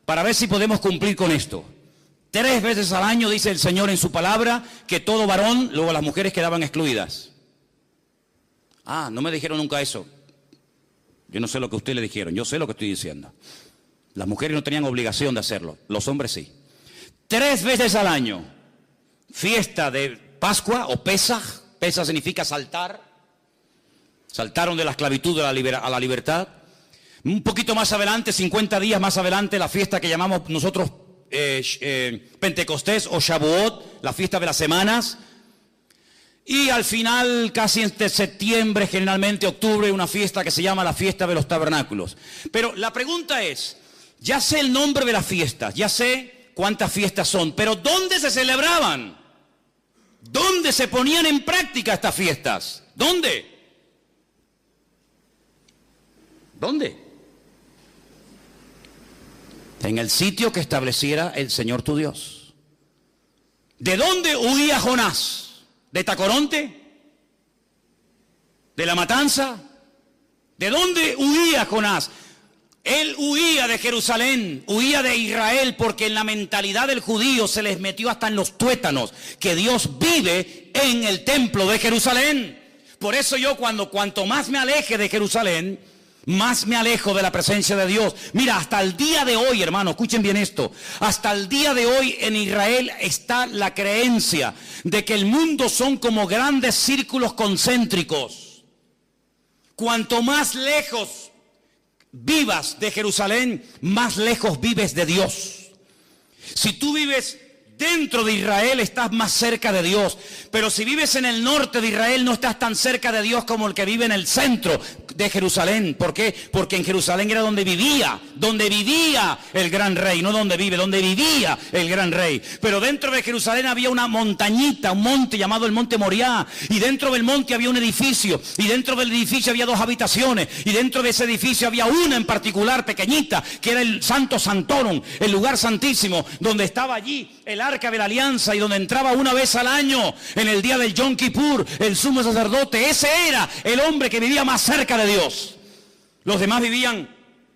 para ver si podemos cumplir con esto. 3 veces al año dice el Señor en su palabra que todo varón, luego las mujeres quedaban excluidas. Ah, no me dijeron nunca eso. Yo no sé lo que ustedes le dijeron, yo sé lo que estoy diciendo. Las mujeres no tenían obligación de hacerlo, los hombres sí. 3 veces al año, fiesta de Pascua o Pesaj. Pesaj significa saltar. Saltaron de la esclavitud a la libertad. Un poquito más adelante, 50 días más adelante, la fiesta que llamamos nosotros Pentecostés o Shavuot, la fiesta de las semanas. Y al final, casi entre septiembre, generalmente octubre, una fiesta que se llama la fiesta de los tabernáculos. Pero la pregunta es, ya sé el nombre de las fiestas, ya sé cuántas fiestas son, pero ¿dónde se celebraban? ¿Dónde se ponían en práctica estas fiestas? ¿Dónde? ¿Dónde? En el sitio que estableciera el Señor tu Dios. ¿De dónde huía Jonás? ¿De Tacoronte? ¿De la matanza? ¿De dónde huía Jonás? Él huía de Jerusalén, huía de Israel, porque en la mentalidad del judío se les metió hasta en los tuétanos que Dios vive en el templo de Jerusalén. Por eso yo cuanto más me aleje de Jerusalén, más me alejo de la presencia de Dios. Mira, hasta el día de hoy, hermano, escuchen bien esto. Hasta el día de hoy en Israel está la creencia de que el mundo son como grandes círculos concéntricos. Cuanto más lejos vivas de Jerusalén, más lejos vives de Dios. Si tú vives dentro de Israel, estás más cerca de Dios. Pero si vives en el norte de Israel, no estás tan cerca de Dios como el que vive en el centro de Jerusalén. ¿Por qué? Porque en Jerusalén era donde vivía el gran rey, no donde vive, donde vivía el gran rey. Pero dentro de Jerusalén había una montañita, un monte llamado el Monte Moriah, y dentro del monte había un edificio, y dentro del edificio había 2 habitaciones, y dentro de ese edificio había una en particular, pequeñita, que era el Santo Santorum, el lugar santísimo, donde estaba allí el Arca de la Alianza, y donde entraba una vez al año, en el día del Yom Kippur, el sumo sacerdote. Ese era el hombre que vivía más cerca de Dios. Los demás vivían,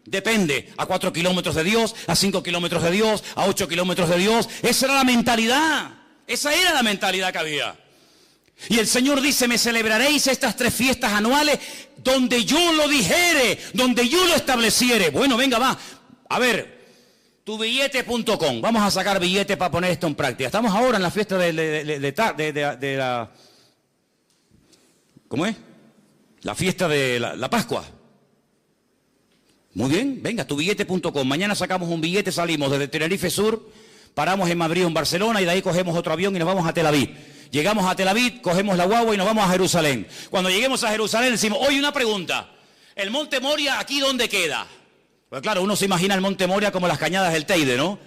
depende, a 4 kilómetros de Dios, a 5 kilómetros de Dios, a 8 kilómetros de Dios. Esa era la mentalidad, que había. Y el Señor dice, me celebraréis estas 3 fiestas anuales donde yo lo dijere, donde yo lo estableciere. Bueno, venga, va, a ver, tubillete.com, vamos a sacar billetes para poner esto en práctica. Estamos ahora en la fiesta de la... ¿Cómo es? La fiesta de la Pascua. Muy bien, venga, tubillete.com. Mañana sacamos un billete, salimos desde Tenerife Sur, paramos en Madrid o en Barcelona y de ahí cogemos otro avión y nos vamos a Tel Aviv. Llegamos a Tel Aviv, cogemos la guagua y nos vamos a Jerusalén. Cuando lleguemos a Jerusalén decimos, oye, una pregunta, ¿el Monte Moria aquí dónde queda? Pues claro, uno se imagina el Monte Moria como las cañadas del Teide, ¿no?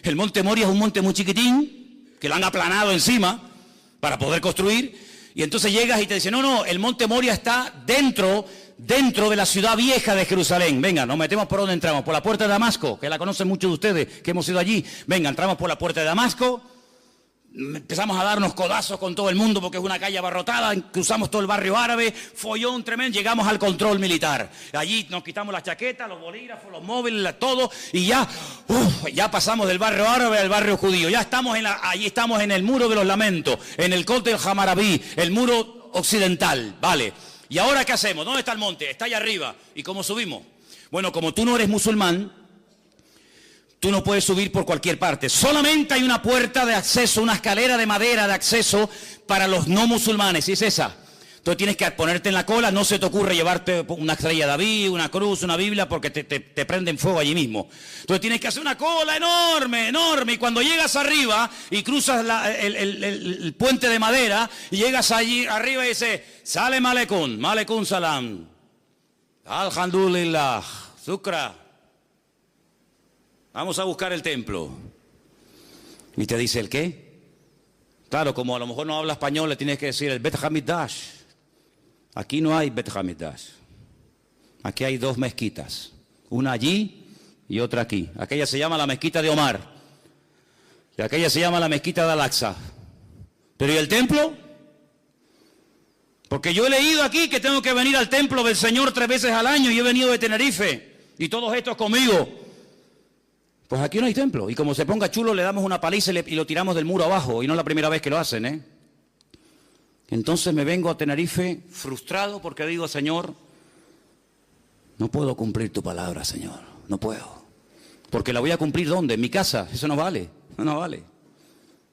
El Monte Moria es un monte muy chiquitín, que lo han aplanado encima para poder construir. Y entonces llegas y te dicen, no, el Monte Moria está dentro de la ciudad vieja de Jerusalén. Venga, nos metemos por donde entramos, por la puerta de Damasco, que la conocen muchos de ustedes, que hemos ido allí. Venga, entramos por la puerta de Damasco, empezamos a darnos codazos con todo el mundo porque es una calle abarrotada, cruzamos todo el barrio árabe, follón tremendo, llegamos al control militar. Allí nos quitamos las chaquetas, los bolígrafos, los móviles, todo, y ya pasamos del barrio árabe al barrio judío. Ya estamos allí estamos en el muro de los lamentos, en el Kotel Hammurabi, el muro occidental, ¿vale? ¿Y ahora qué hacemos? ¿Dónde está el monte? Está allá arriba. ¿Y cómo subimos? Bueno, como tú no eres musulmán, tú no puedes subir por cualquier parte. Solamente hay una puerta de acceso, una escalera de madera de acceso para los no musulmanes, y es esa. Entonces tienes que ponerte en la cola, no se te ocurre llevarte una estrella de David, una cruz, una Biblia, porque te prenden fuego allí mismo. Entonces tienes que hacer una cola enorme, enorme, y cuando llegas arriba y cruzas el puente de madera, y llegas allí arriba y dices, Salem Aleikum, Aleikum Salam, Alhamdulillah, Shukra. Vamos a buscar el templo. Y te dice, ¿el qué? Claro, como a lo mejor no habla español, le tienes que decir el Bet Hamidash. Aquí no hay Bet Hamidash. Aquí hay 2 mezquitas. Una allí y otra aquí. Aquella se llama la mezquita de Omar. Y aquella se llama la mezquita de Al-Aqsa. ¿Pero y el templo? Porque yo he leído aquí que tengo que venir al templo del Señor 3 veces al año y he venido de Tenerife. Y todos estos conmigo. Pues aquí no hay templo. Y como se ponga chulo, le damos una paliza y lo tiramos del muro abajo. Y no es la primera vez que lo hacen, ¿eh? Entonces me vengo a Tenerife frustrado porque digo, Señor, no puedo cumplir tu palabra, Señor. No puedo. Porque la voy a cumplir ¿dónde? En mi casa. Eso no vale. No vale.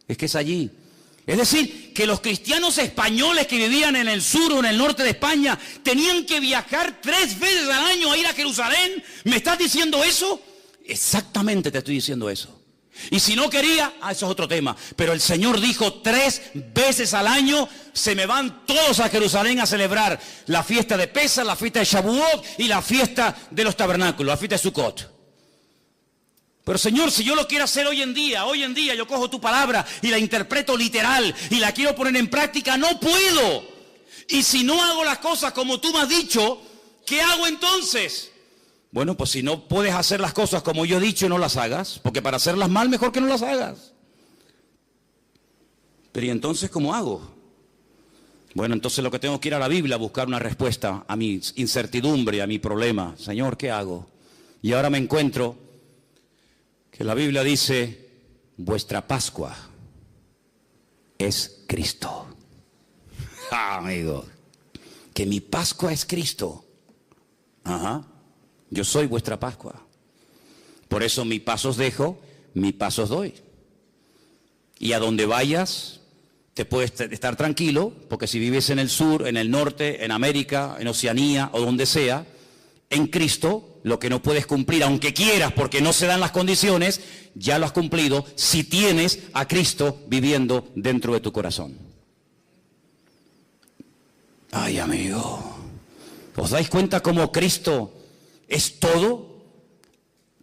Es que es allí. Es decir, que los cristianos españoles que vivían en el sur o en el norte de España tenían que viajar 3 veces al año a ir a Jerusalén. ¿Me estás diciendo eso? Exactamente te estoy diciendo eso. Y si no quería, eso es otro tema. Pero el Señor dijo 3 veces al año se me van todos a Jerusalén a celebrar la fiesta de Pesach, la fiesta de Shavuot y la fiesta de los tabernáculos, la fiesta de Sukkot. Pero Señor, si yo lo quiero hacer hoy en día yo cojo tu palabra y la interpreto literal y la quiero poner en práctica, no puedo. Y si no hago las cosas como tú me has dicho, ¿qué hago entonces? Bueno, pues si no puedes hacer las cosas como yo he dicho, no las hagas, porque para hacerlas mal mejor que no las hagas. Pero ¿y entonces cómo hago? Bueno, entonces lo que tengo que ir a la Biblia a buscar una respuesta a mi incertidumbre, a mi problema. Señor, ¿qué hago? Y ahora me encuentro que la Biblia dice, vuestra Pascua es Cristo. Amigo, que mi Pascua es Cristo. Ajá, yo soy vuestra Pascua. Por eso mi paz os dejo, mi paz os doy. Y a donde vayas, te puedes estar tranquilo, porque si vives en el sur, en el norte, en América, en Oceanía o donde sea, en Cristo, lo que no puedes cumplir, aunque quieras, porque no se dan las condiciones, ya lo has cumplido si tienes a Cristo viviendo dentro de tu corazón. Ay, amigo, ¿os dais cuenta cómo Cristo es todo?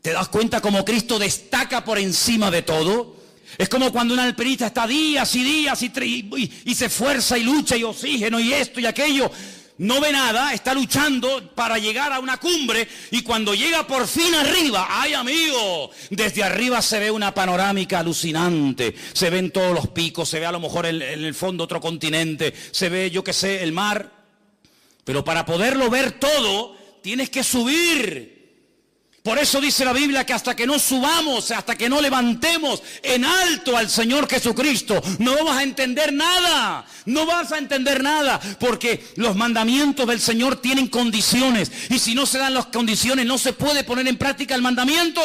¿Te das cuenta cómo Cristo destaca por encima de todo? Es como cuando un alpinista está días y días y se esfuerza y lucha y oxígeno y esto y aquello. No ve nada, está luchando para llegar a una cumbre y cuando llega por fin arriba, ¡ay, amigo! Desde arriba se ve una panorámica alucinante, se ven todos los picos, se ve a lo mejor en el fondo otro continente, se ve, yo qué sé, el mar. Pero para poderlo ver todo, tienes que subir. Por eso dice la Biblia que hasta que no subamos, hasta que no levantemos en alto al Señor Jesucristo, no vamos a entender nada. No vas a entender nada, porque los mandamientos del Señor tienen condiciones. Y si no se dan las condiciones, no se puede poner en práctica el mandamiento.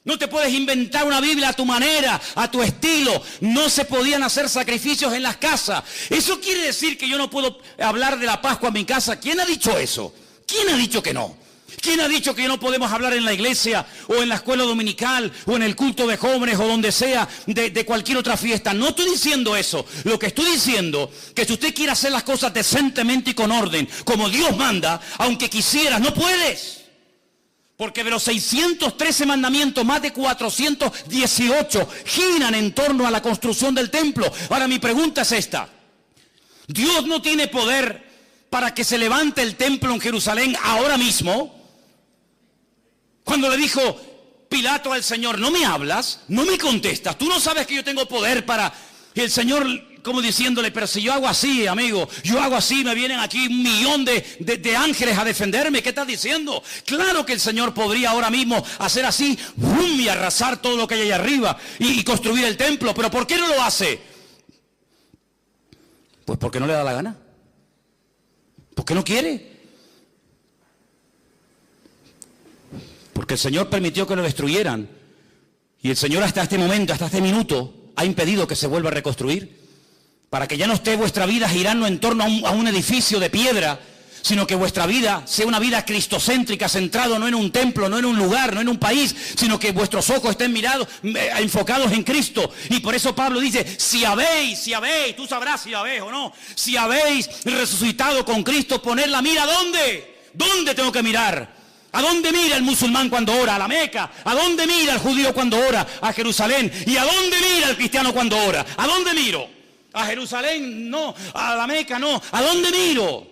No te puedes inventar una Biblia a tu manera, a tu estilo. No se podían hacer sacrificios en las casas. Eso quiere decir que yo no puedo hablar de la Pascua en mi casa. ¿Quién ha dicho eso? ¿Quién ha dicho que no? ¿Quién ha dicho que no podemos hablar en la iglesia o en la escuela dominical o en el culto de jóvenes o donde sea de cualquier otra fiesta? No estoy diciendo eso. Lo que estoy diciendo que si usted quiere hacer las cosas decentemente y con orden, como Dios manda, aunque quisieras, no puedes. Porque de los 613 mandamientos, más de 418 giran en torno a la construcción del templo. Ahora mi pregunta es esta. ¿Dios no tiene poder para que se levante el templo en Jerusalén ahora mismo? Cuando le dijo Pilato al Señor, ¿no me hablas? ¿No me contestas? ¿Tú no sabes que yo tengo poder para...? Y el Señor como diciéndole, pero si yo hago así, amigo, yo hago así, me vienen aquí 1.000.000 de ángeles a defenderme. ¿Qué estás diciendo? Claro que el Señor podría ahora mismo hacer así, ¡bum!, y arrasar todo lo que hay ahí arriba y construir el templo. ¿Pero por qué no lo hace? Pues porque no le da la gana. ¿Por qué no quiere? Porque el Señor permitió que lo destruyeran. Y el Señor hasta este momento, hasta este minuto, ha impedido que se vuelva a reconstruir. Para que ya no esté vuestra vida girando en torno a un edificio de piedra, sino que vuestra vida sea una vida cristocéntrica, centrado no en un templo, no en un lugar, no en un país, sino que vuestros ojos estén enfocados en Cristo. Y por eso Pablo dice, si habéis, tú sabrás si habéis o no, si habéis resucitado con Cristo, poner la mira ¿dónde? ¿Dónde tengo que mirar? ¿A dónde mira el musulmán cuando ora? A la Meca. ¿A dónde mira el judío cuando ora? A Jerusalén. ¿Y a dónde mira el cristiano cuando ora? ¿A dónde miro? A Jerusalén no, a la Meca no. ¿A dónde miro?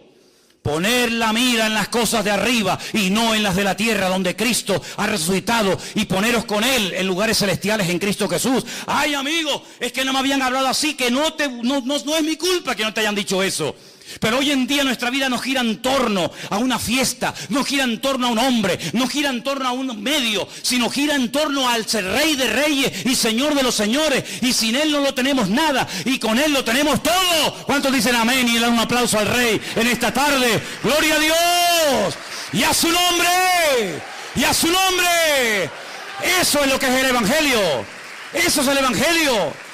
Poner la mira en las cosas de arriba y no en las de la tierra, donde Cristo ha resucitado, y poneros con Él en lugares celestiales en Cristo Jesús. Ay, amigo, es que no me habían hablado así, que no es mi culpa que no te hayan dicho eso. Pero hoy en día nuestra vida no gira en torno a una fiesta, no gira en torno a un hombre, no gira en torno a un medio, sino gira en torno al Rey de Reyes y Señor de los Señores. Y sin Él no lo tenemos nada, y con Él lo tenemos todo. ¿Cuántos dicen amén y le dan un aplauso al Rey en esta tarde? ¡Gloria a Dios! ¡Y a su nombre! ¡Y a su nombre! Eso es lo que es el Evangelio. Eso es el Evangelio.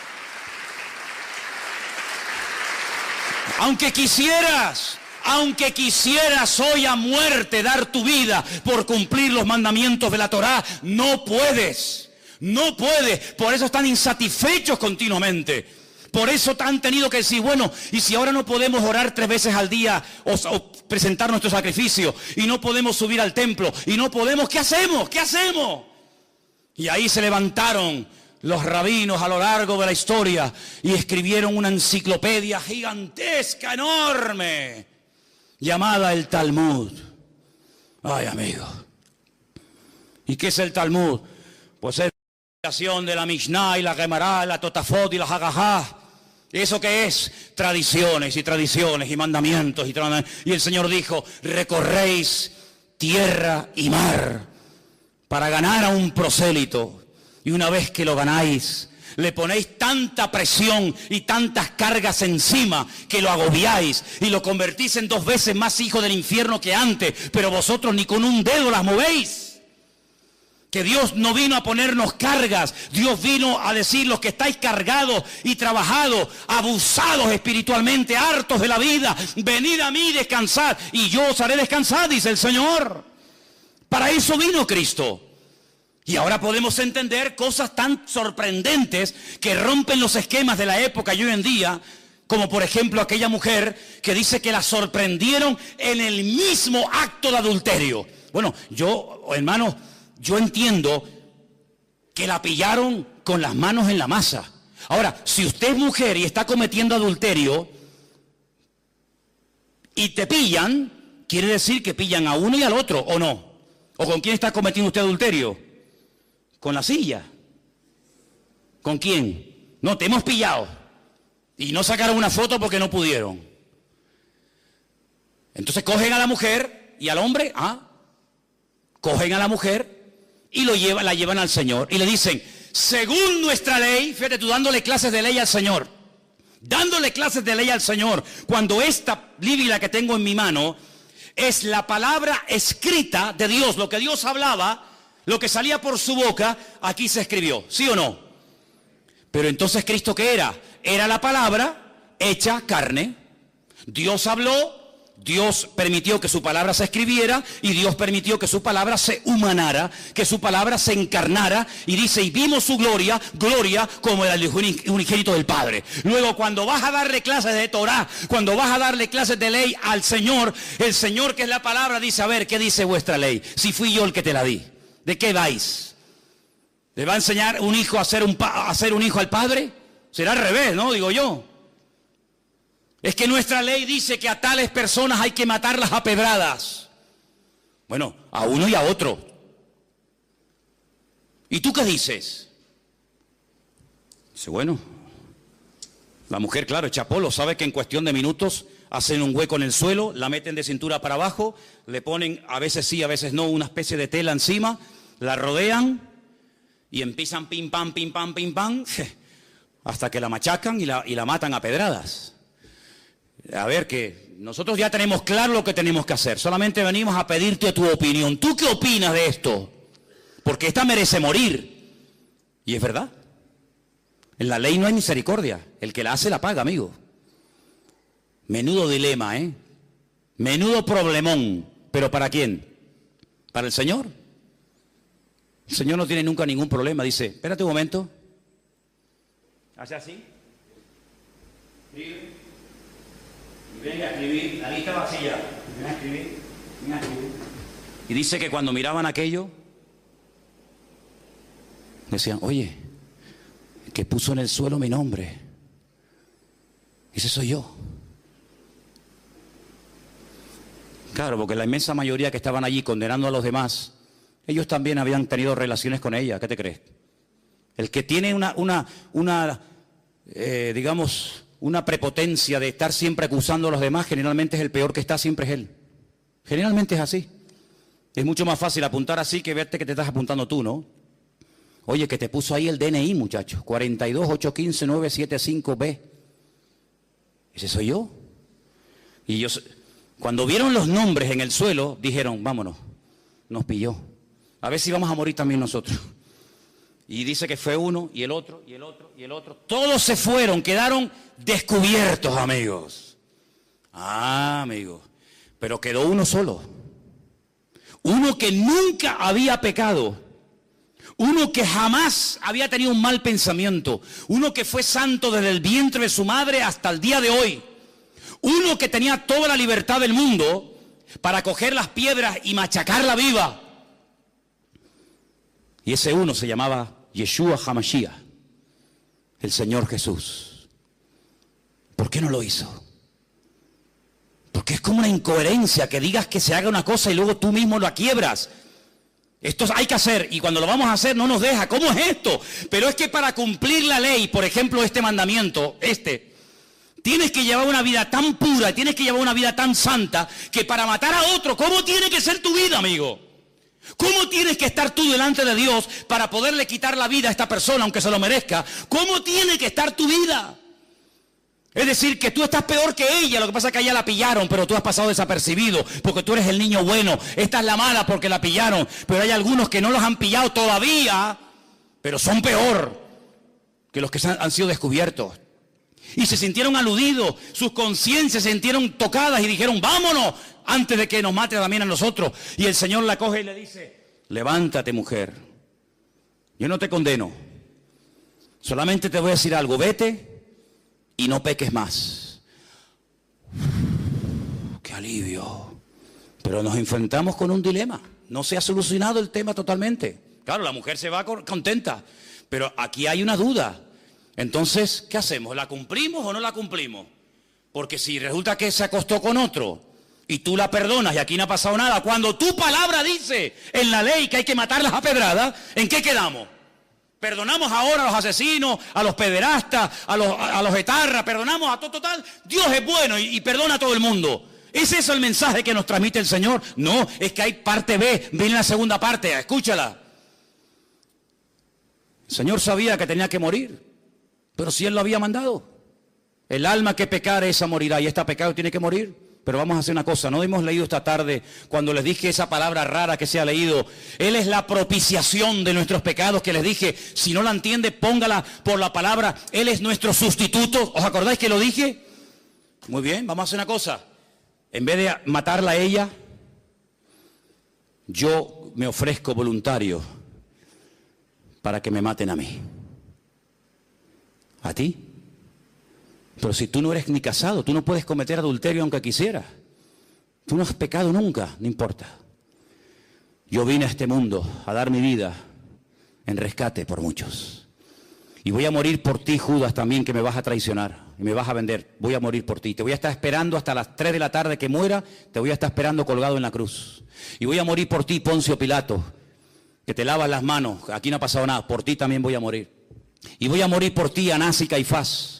Aunque quisieras hoy a muerte dar tu vida por cumplir los mandamientos de la Torá, no puedes. No puedes. Por eso están insatisfechos continuamente. Por eso han tenido que decir, bueno, y si ahora no podemos orar 3 veces al día o presentar nuestro sacrificio, y no podemos subir al templo, y no podemos, ¿qué hacemos? ¿Qué hacemos? Y ahí se levantaron los rabinos a lo largo de la historia y escribieron una enciclopedia gigantesca, enorme, llamada el Talmud. Ay, amigo. ¿Y qué es el Talmud? Pues es la creación de la Mishnah y la Gemara, la Totafot y la Hagahá. ¿Eso qué es? Tradiciones y mandamientos. Y el Señor dijo, recorréis tierra y mar para ganar a un prosélito. Y una vez que lo ganáis, le ponéis tanta presión y tantas cargas encima que lo agobiáis y lo convertís en 2 veces más hijo del infierno que antes, pero vosotros ni con un dedo las movéis. Que Dios no vino a ponernos cargas, Dios vino a decir: los que estáis cargados y trabajados, abusados espiritualmente, hartos de la vida, venid a mí y descansad, y yo os haré descansar, dice el Señor. Para eso vino Cristo. Y ahora podemos entender cosas tan sorprendentes que rompen los esquemas de la época y hoy en día, como por ejemplo aquella mujer que dice que la sorprendieron en el mismo acto de adulterio. Bueno, hermanos, yo entiendo que la pillaron con las manos en la masa. Ahora, si usted es mujer y está cometiendo adulterio y te pillan, quiere decir que pillan a uno y al otro, ¿o no? ¿O con quién está cometiendo usted adulterio? Con la silla. ¿Con quién? No, te hemos pillado. Y no sacaron una foto porque no pudieron. Entonces cogen a la mujer y al hombre, cogen a la mujer y la llevan al Señor. Y le dicen, según nuestra ley, fíjate tú dándole clases de ley al Señor. Dándole clases de ley al Señor. Cuando esta Biblia que tengo en mi mano es la palabra escrita de Dios, lo que Dios hablaba, lo que salía por su boca, aquí se escribió, ¿sí o no? Pero entonces Cristo, ¿qué era? Era la palabra hecha carne. Dios habló, Dios permitió que su palabra se escribiera y Dios permitió que su palabra se humanara, que su palabra se encarnara, y dice, y vimos su gloria como el unigénito del Padre. Luego, cuando vas a darle clases de Torah, cuando vas a darle clases de ley al Señor, el Señor, que es la palabra, dice, a ver, ¿qué dice vuestra ley? Si fui yo el que te la di. ¿De qué vais? ¿Le va a enseñar un hijo a ser un hijo al padre? Será al revés, ¿no? Digo yo. Es que nuestra ley dice que a tales personas hay que matarlas a pedradas. Bueno, a uno y a otro. ¿Y tú qué dices? Dice, bueno, la mujer, claro, echa polo, sabe que en cuestión de minutos hacen un hueco en el suelo, la meten de cintura para abajo, le ponen, a veces sí, a veces no, una especie de tela encima, la rodean y empiezan pim pam, hasta que la machacan y la matan a pedradas. A ver, que nosotros ya tenemos claro lo que tenemos que hacer, solamente venimos a pedirte tu opinión. ¿Tú qué opinas de esto? Porque esta merece morir. Y es verdad. En la ley no hay misericordia, el que la hace la paga, amigo. Menudo dilema, ¿eh? Menudo problemón. ¿Pero para quién? ¿Para el Señor? El Señor no tiene nunca ningún problema. Dice, espérate un momento. Hace así. Escribe. Y venga a escribir. La lista vacía. Venga a escribir. Venga a escribir. Y dice que cuando miraban aquello, decían, oye, que puso en el suelo mi nombre. Ese soy yo. Claro, porque la inmensa mayoría que estaban allí condenando a los demás, ellos también habían tenido relaciones con ella. ¿Qué te crees? El que tiene digamos, una prepotencia de estar siempre acusando a los demás, generalmente es el peor que está, siempre es él. Generalmente es así. Es mucho más fácil apuntar así que verte que te estás apuntando tú, ¿no? Oye, que te puso ahí el DNI, muchachos, 42815-975B. Ese soy yo. Y yo... Cuando vieron los nombres en el suelo, dijeron, vámonos, nos pilló. A ver si vamos a morir también nosotros. Y dice que fue uno, y el otro, y el otro, y el otro. Todos se fueron, quedaron descubiertos, amigos. Ah, amigo, pero quedó uno solo. Uno que nunca había pecado. Uno que jamás había tenido un mal pensamiento. Uno que fue santo desde el vientre de su madre hasta el día de hoy. Uno que tenía toda la libertad del mundo para coger las piedras y machacarla viva. Y ese uno se llamaba Yeshua HaMashiach, el Señor Jesús. ¿Por qué no lo hizo? Porque es como una incoherencia que digas que se haga una cosa y luego tú mismo la quiebras. Esto hay que hacer, y cuando lo vamos a hacer no nos deja. ¿Cómo es esto? Pero es que para cumplir la ley, por ejemplo, este mandamiento, tienes que llevar una vida tan pura, tienes que llevar una vida tan santa, que para matar a otro, ¿cómo tiene que ser tu vida, amigo? ¿Cómo tienes que estar tú delante de Dios para poderle quitar la vida a esta persona, aunque se lo merezca? ¿Cómo tiene que estar tu vida? Es decir, que tú estás peor que ella, lo que pasa es que a ella la pillaron, pero tú has pasado desapercibido, porque tú eres el niño bueno. Esta es la mala porque la pillaron, pero hay algunos que no los han pillado todavía, pero son peor que los que han sido descubiertos. Y se sintieron aludidos, sus conciencias se sintieron tocadas y dijeron, vámonos, antes de que nos mate también a nosotros. Y el Señor la coge y le dice, levántate, mujer, yo no te condeno, solamente te voy a decir algo, vete y no peques más. ¡Qué alivio! Pero nos enfrentamos con un dilema. No se ha solucionado el tema totalmente. Claro, la mujer se va contenta, pero aquí hay una duda. Entonces, ¿qué hacemos? ¿La cumplimos o no la cumplimos? Porque si resulta que se acostó con otro y tú la perdonas y aquí no ha pasado nada, cuando tu palabra dice en la ley que hay que matarlas a pedradas, ¿en qué quedamos? Perdonamos ahora a los asesinos, a los pederastas, a los etarras, perdonamos a todo total. Dios es bueno y perdona a todo el mundo. ¿Es eso el mensaje que nos transmite el Señor? No, es que hay parte B, viene la segunda parte, escúchala. El Señor sabía que tenía que morir, pero si Él lo había mandado. El alma que pecare, esa morirá, y esta pecado tiene que morir. Pero vamos a hacer una cosa, no hemos leído esta tarde, cuando les dije esa palabra rara que se ha leído, Él es la propiciación de nuestros pecados, que les dije, si no la entiende, póngala por la palabra, Él es nuestro sustituto. ¿Os acordáis que lo dije? Muy bien, vamos a hacer una cosa, en vez de matarla a ella, yo me ofrezco voluntario para que me maten a mí. ¿A ti? Pero si tú no eres ni casado, tú no puedes cometer adulterio aunque quisieras. Tú no has pecado nunca, no importa. Yo vine a este mundo a dar mi vida en rescate por muchos. Y voy a morir por ti, Judas, también, que me vas a traicionar y me vas a vender. Voy a morir por ti. Te voy a estar esperando hasta las 3 de la tarde que muera, te voy a estar esperando colgado en la cruz. Y voy a morir por ti, Poncio Pilato, que te lavas las manos. Aquí no ha pasado nada, por ti también voy a morir. Y voy a morir por ti, Anás y Caifás.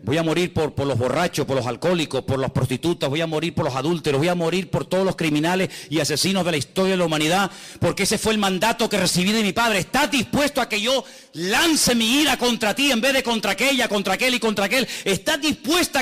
Voy a morir por los borrachos, por los alcohólicos, por las prostitutas, voy a morir por los adúlteros, voy a morir por todos los criminales y asesinos de la historia de la humanidad, porque ese fue el mandato que recibí de mi Padre. ¿Estás dispuesto a que yo lance mi ira contra ti en vez de contra aquella, contra aquel y contra aquel? ¿Estás dispuesto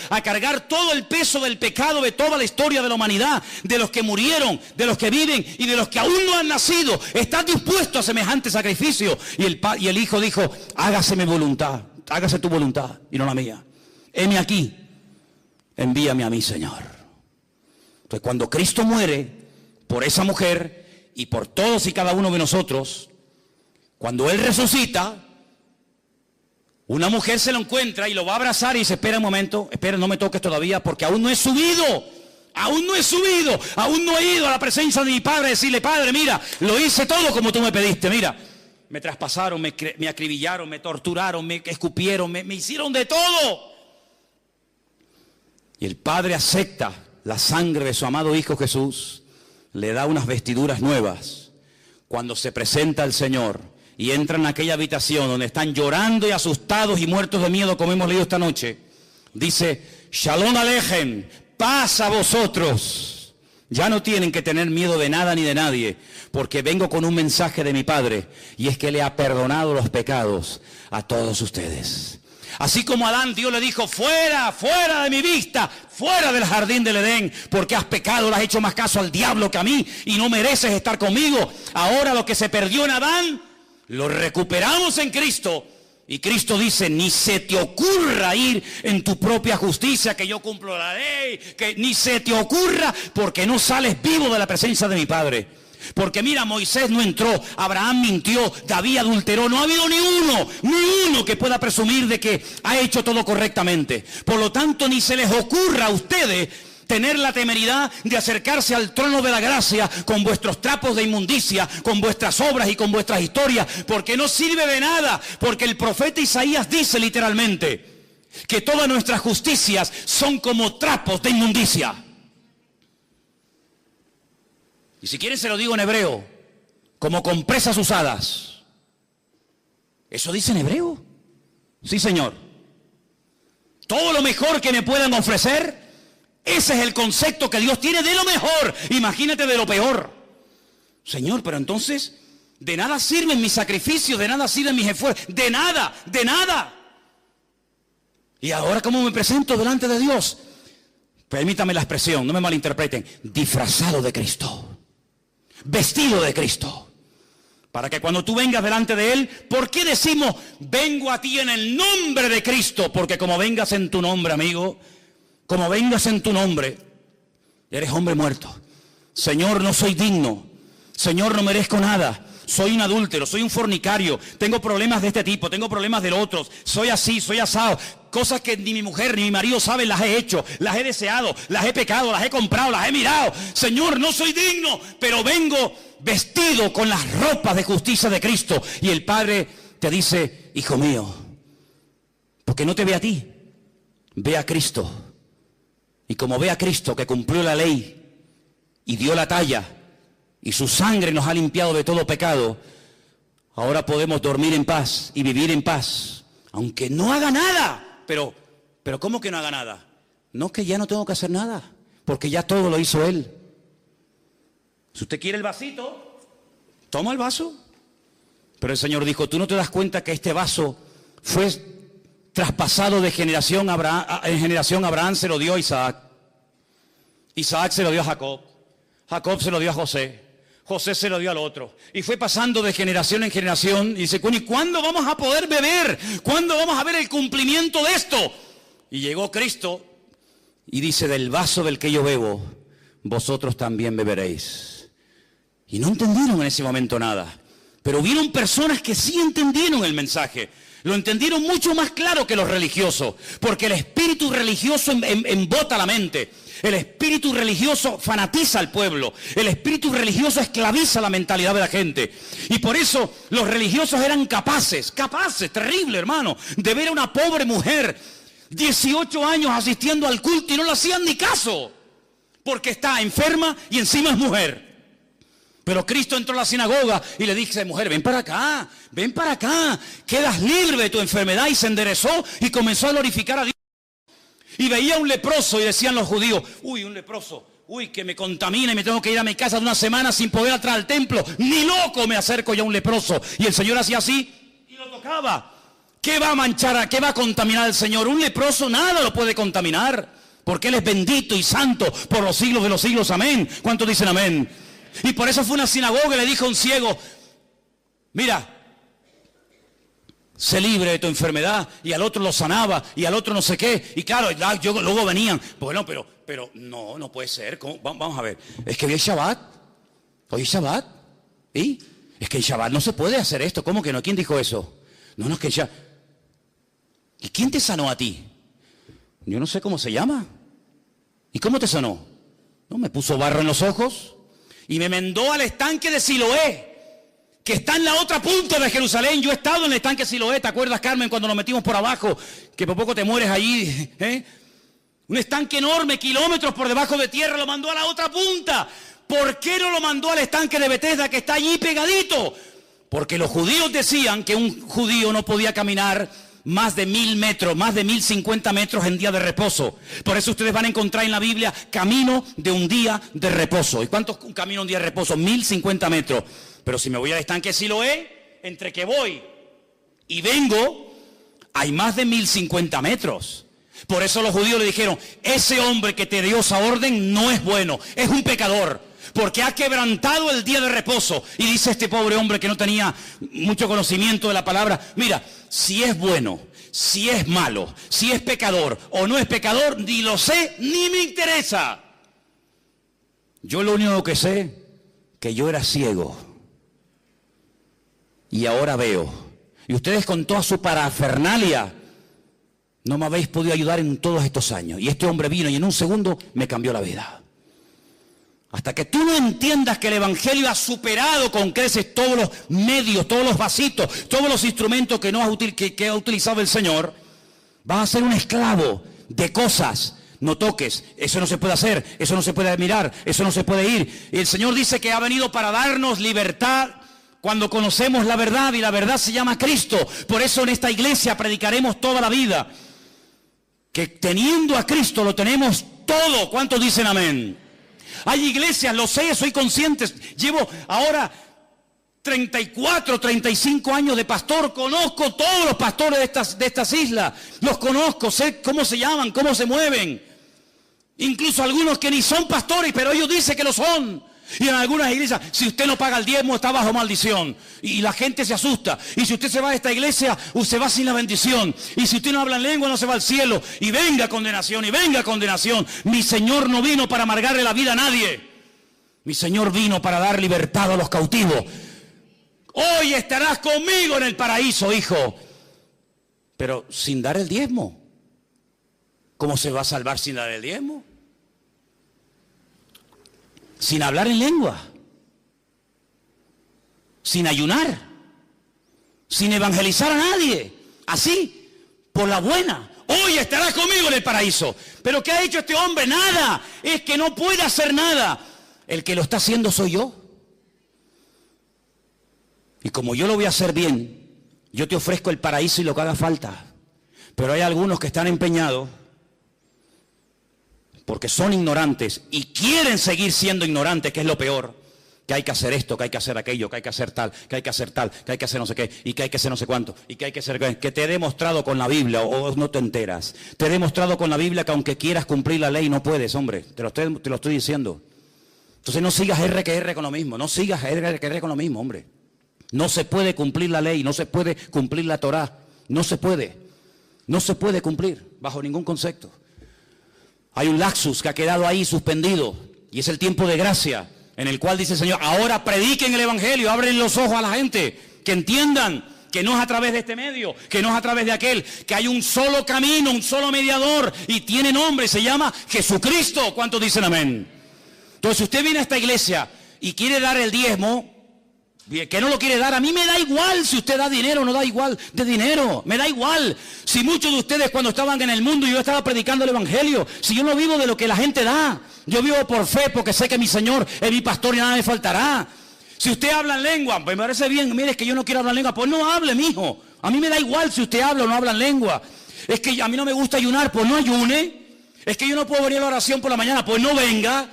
a cargar todo el peso del pecado de toda la historia de la humanidad, de los que murieron, de los que viven y de los que aún no han nacido? ¿Estás dispuesto a semejante sacrificio? Y el Hijo dijo, hágase mi voluntad. Hágase tu voluntad y no la mía. Heme aquí, envíame a mí, Señor. Entonces, cuando Cristo muere por esa mujer y por todos y cada uno de nosotros, cuando Él resucita, una mujer se lo encuentra y lo va a abrazar y dice, espera un momento, espera, no me toques todavía porque aún no he subido. Aún no he subido, aún no he ido a la presencia de mi Padre a decirle, Padre, mira, lo hice todo como tú me pediste, mira. Me traspasaron, me acribillaron, me torturaron, me escupieron, me hicieron de todo. Y el Padre acepta la sangre de su amado Hijo Jesús, le da unas vestiduras nuevas. Cuando se presenta el Señor y entra en aquella habitación donde están llorando y asustados y muertos de miedo, como hemos leído esta noche, dice, Shalom Aleichem, paz a vosotros. Ya no tienen que tener miedo de nada ni de nadie, porque vengo con un mensaje de mi Padre, y es que le ha perdonado los pecados a todos ustedes. Así como a Adán, Dios le dijo, fuera, fuera de mi vista, fuera del jardín del Edén, porque has pecado, le has hecho más caso al diablo que a mí, y no mereces estar conmigo. Ahora lo que se perdió en Adán, lo recuperamos en Cristo, Y Cristo dice, ni se te ocurra ir en tu propia justicia, que yo cumplo la ley, que ni se te ocurra, porque no sales vivo de la presencia de mi Padre. Porque mira, Moisés no entró, Abraham mintió, David adulteró, no ha habido ni uno que pueda presumir de que ha hecho todo correctamente. Por lo tanto, ni se les ocurra a ustedes tener la temeridad de acercarse al trono de la gracia con vuestros trapos de inmundicia, con vuestras obras y con vuestras historias, porque no sirve de nada, porque el profeta Isaías dice literalmente que todas nuestras justicias son como trapos de inmundicia. Y si quieren se lo digo en hebreo, como compresas usadas. ¿Eso dice en hebreo? Sí, Señor. Todo lo mejor que me puedan ofrecer, ese es el concepto que Dios tiene de lo mejor. Imagínate de lo peor. Señor, pero entonces, de nada sirven mis sacrificios, de nada sirven mis esfuerzos, de nada, de nada. Y ahora, ¿cómo me presento delante de Dios? Permítame la expresión, no me malinterpreten. Disfrazado de Cristo, vestido de Cristo. Para que cuando tú vengas delante de Él, ¿por qué decimos, vengo a ti en el nombre de Cristo? Porque como vengas en tu nombre, amigo, como vengas en tu nombre, eres hombre muerto. Señor, no soy digno. Señor, no merezco nada. Soy un adúltero, soy un fornicario. Tengo problemas de este tipo, tengo problemas del otro. Soy así, soy asado. Cosas que ni mi mujer ni mi marido saben, las he hecho, las he deseado, las he pecado, las he comprado, las he mirado. Señor, no soy digno, pero vengo vestido con las ropas de justicia de Cristo. Y el Padre te dice, hijo mío, porque no te ve a ti, ve a Cristo. Y como ve a Cristo que cumplió la ley y dio la talla y su sangre nos ha limpiado de todo pecado, ahora podemos dormir en paz y vivir en paz, aunque no haga nada. Pero ¿cómo que no haga nada? No, que ya no tengo que hacer nada, porque ya todo lo hizo Él. Si usted quiere el vasito, toma el vaso. Pero el Señor dijo, ¿tú no te das cuenta que este vaso fue traspasado de generación en generación? Abraham se lo dio a Isaac, Isaac se lo dio a Jacob, Jacob se lo dio a José, José se lo dio al otro, y fue pasando de generación en generación. Y dice, ¿y cuándo vamos a poder beber? ¿Cuándo vamos a ver el cumplimiento de esto? Y llegó Cristo y dice, del vaso del que yo bebo, vosotros también beberéis. Y no entendieron en ese momento nada, pero hubieron personas que sí entendieron el mensaje. Lo entendieron mucho más claro que los religiosos, porque el espíritu religioso embota la mente. El espíritu religioso fanatiza al pueblo. El espíritu religioso esclaviza la mentalidad de la gente. Y por eso los religiosos eran capaces, terrible hermano, de ver a una pobre mujer, 18 años asistiendo al culto y no le hacían ni caso, porque está enferma y encima es mujer. Pero Cristo entró a la sinagoga y le dice, mujer, ven para acá, quedas libre de tu enfermedad. Y se enderezó y comenzó a glorificar a Dios. Y veía un leproso y decían los judíos, un leproso, que me contamina y me tengo que ir a mi casa de una semana sin poder entrar al templo. Ni loco me acerco yo a un leproso. Y el Señor hacía así y lo tocaba. ¿Qué va a manchar, qué va a contaminar al Señor? Un leproso nada lo puede contaminar, porque Él es bendito y santo por los siglos de los siglos. Amén. ¿Cuántos dicen amén? Y por eso fue a una sinagoga y le dijo a un ciego, mira, sé libre de tu enfermedad. Y al otro lo sanaba y al otro no sé qué. Y claro, luego venían, bueno, pero no puede ser. Vamos a ver, es que hoy es Shabbat. Hoy es Shabbat. ¿Y? Es que en Shabbat no se puede hacer esto. ¿Cómo que no? ¿Quién dijo eso? No, es que ya. ¿Y quién te sanó a ti? Yo no sé cómo se llama. ¿Y cómo te sanó? No, me puso barro en los ojos y me mandó al estanque de Siloé, que está en la otra punta de Jerusalén. Yo he estado en el estanque de Siloé, ¿te acuerdas, Carmen, cuando nos metimos por abajo, que por poco te mueres allí? Un estanque enorme, kilómetros por debajo de tierra, lo mandó a la otra punta. ¿Por qué no lo mandó al estanque de Betesda, que está allí pegadito? Porque los judíos decían que un judío no podía caminar más de 1000 metros, más de 1050 metros en día de reposo. Por eso ustedes van a encontrar en la Biblia camino de un día de reposo. ¿Y cuánto es un camino de un día de reposo? 1050 metros. Pero si me voy al estanque Siloé, entre que voy y vengo, hay más de 1050 metros. Por eso los judíos le dijeron, ese hombre que te dio esa orden no es bueno, es un pecador. porque ha quebrantado el día de reposo. Y dice este pobre hombre que no tenía mucho conocimiento de la palabra, mira, si es bueno, si es malo, si es pecador o no es pecador, ni lo sé, ni me interesa. Yo lo único que sé, que yo era ciego y ahora veo. Y ustedes con toda su parafernalia no me habéis podido ayudar en todos estos años. Y este hombre vino y en un segundo me cambió la vida. Hasta que tú no entiendas que el Evangelio ha superado con creces todos los medios, todos los vasitos, todos los instrumentos que ha utilizado el Señor, vas a ser un esclavo de cosas. No toques, eso no se puede hacer, eso no se puede mirar, eso no se puede ir. Y el Señor dice que ha venido para darnos libertad cuando conocemos la verdad, y la verdad se llama Cristo. Por eso en esta iglesia predicaremos toda la vida que teniendo a Cristo lo tenemos todo. ¿Cuántos dicen amén? Hay iglesias, lo sé, soy consciente, llevo ahora 34, 35 años de pastor, conozco todos los pastores de estas islas, los conozco, sé cómo se llaman, cómo se mueven, incluso algunos que ni son pastores, pero ellos dicen que lo son. Y en algunas iglesias, si usted no paga el diezmo, está bajo maldición. Y la gente se asusta. Y si usted se va de esta iglesia, usted va sin la bendición. Y si usted no habla en lengua, no se va al cielo. Y venga condenación, y venga condenación. Mi Señor no vino para amargarle la vida a nadie. Mi Señor vino para dar libertad a los cautivos. Hoy estarás conmigo en el paraíso, hijo. Pero sin dar el diezmo. ¿Cómo se va a salvar sin dar el diezmo? Sin hablar en lengua, sin ayunar, sin evangelizar a nadie, así, por la buena. Hoy estarás conmigo en el paraíso. ¿Pero qué ha hecho este hombre? Nada. Es que no puede hacer nada. El que lo está haciendo soy yo. Y como yo lo voy a hacer bien, yo te ofrezco el paraíso y lo que haga falta. Pero hay algunos que están empeñados, porque son ignorantes y quieren seguir siendo ignorantes, que es lo peor, que hay que hacer esto, que hay que hacer aquello, que hay que hacer tal, que hay que hacer tal, que hay que hacer no sé qué, y que hay que hacer no sé cuánto, y que hay que hacer, que te he demostrado con la Biblia, o no te enteras, te he demostrado con la Biblia que aunque quieras cumplir la ley no puedes, hombre, te lo estoy diciendo. Entonces no sigas R que R con lo mismo, no sigas R que R con lo mismo, hombre. No se puede cumplir la ley, no se puede cumplir la Torá, no se puede cumplir bajo ningún concepto. Hay un lapsus que ha quedado ahí suspendido y es el tiempo de gracia en el cual dice el Señor, ahora prediquen el Evangelio, abren los ojos a la gente, que entiendan que no es a través de este medio, que no es a través de aquel, que hay un solo camino, un solo mediador y tiene nombre, se llama Jesucristo. ¿Cuántos dicen amén? Entonces si usted viene a esta iglesia y quiere dar el diezmo, que no lo quiere dar, a mí me da igual si usted da dinero o no da igual de dinero, me da igual. Si muchos de ustedes cuando estaban en el mundo yo estaba predicando el Evangelio, si yo no vivo de lo que la gente da, yo vivo por fe porque sé que mi Señor es mi pastor y nada me faltará. Si usted habla en lengua, pues me parece bien, mire, es que yo no quiero hablar en lengua, pues no hable, mijo. A mí me da igual si usted habla o no habla en lengua. Es que a mí no me gusta ayunar, pues no ayune. Es que yo no puedo venir a la oración por la mañana, pues no venga.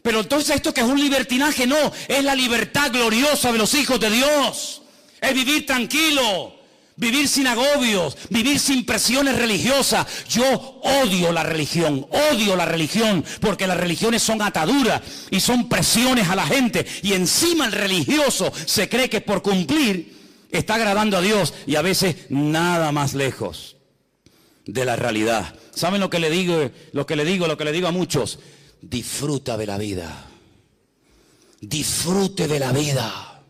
Pero entonces esto que es un libertinaje, no, es la libertad gloriosa de los hijos de Dios. Es vivir tranquilo, vivir sin agobios, vivir sin presiones religiosas. Yo odio la religión, porque las religiones son ataduras y son presiones a la gente. Y encima el religioso se cree que por cumplir está agradando a Dios y a veces nada más lejos de la realidad. ¿Saben lo que le digo? Lo que le digo a muchos. Disfruta de la vida. Disfrute de la vida.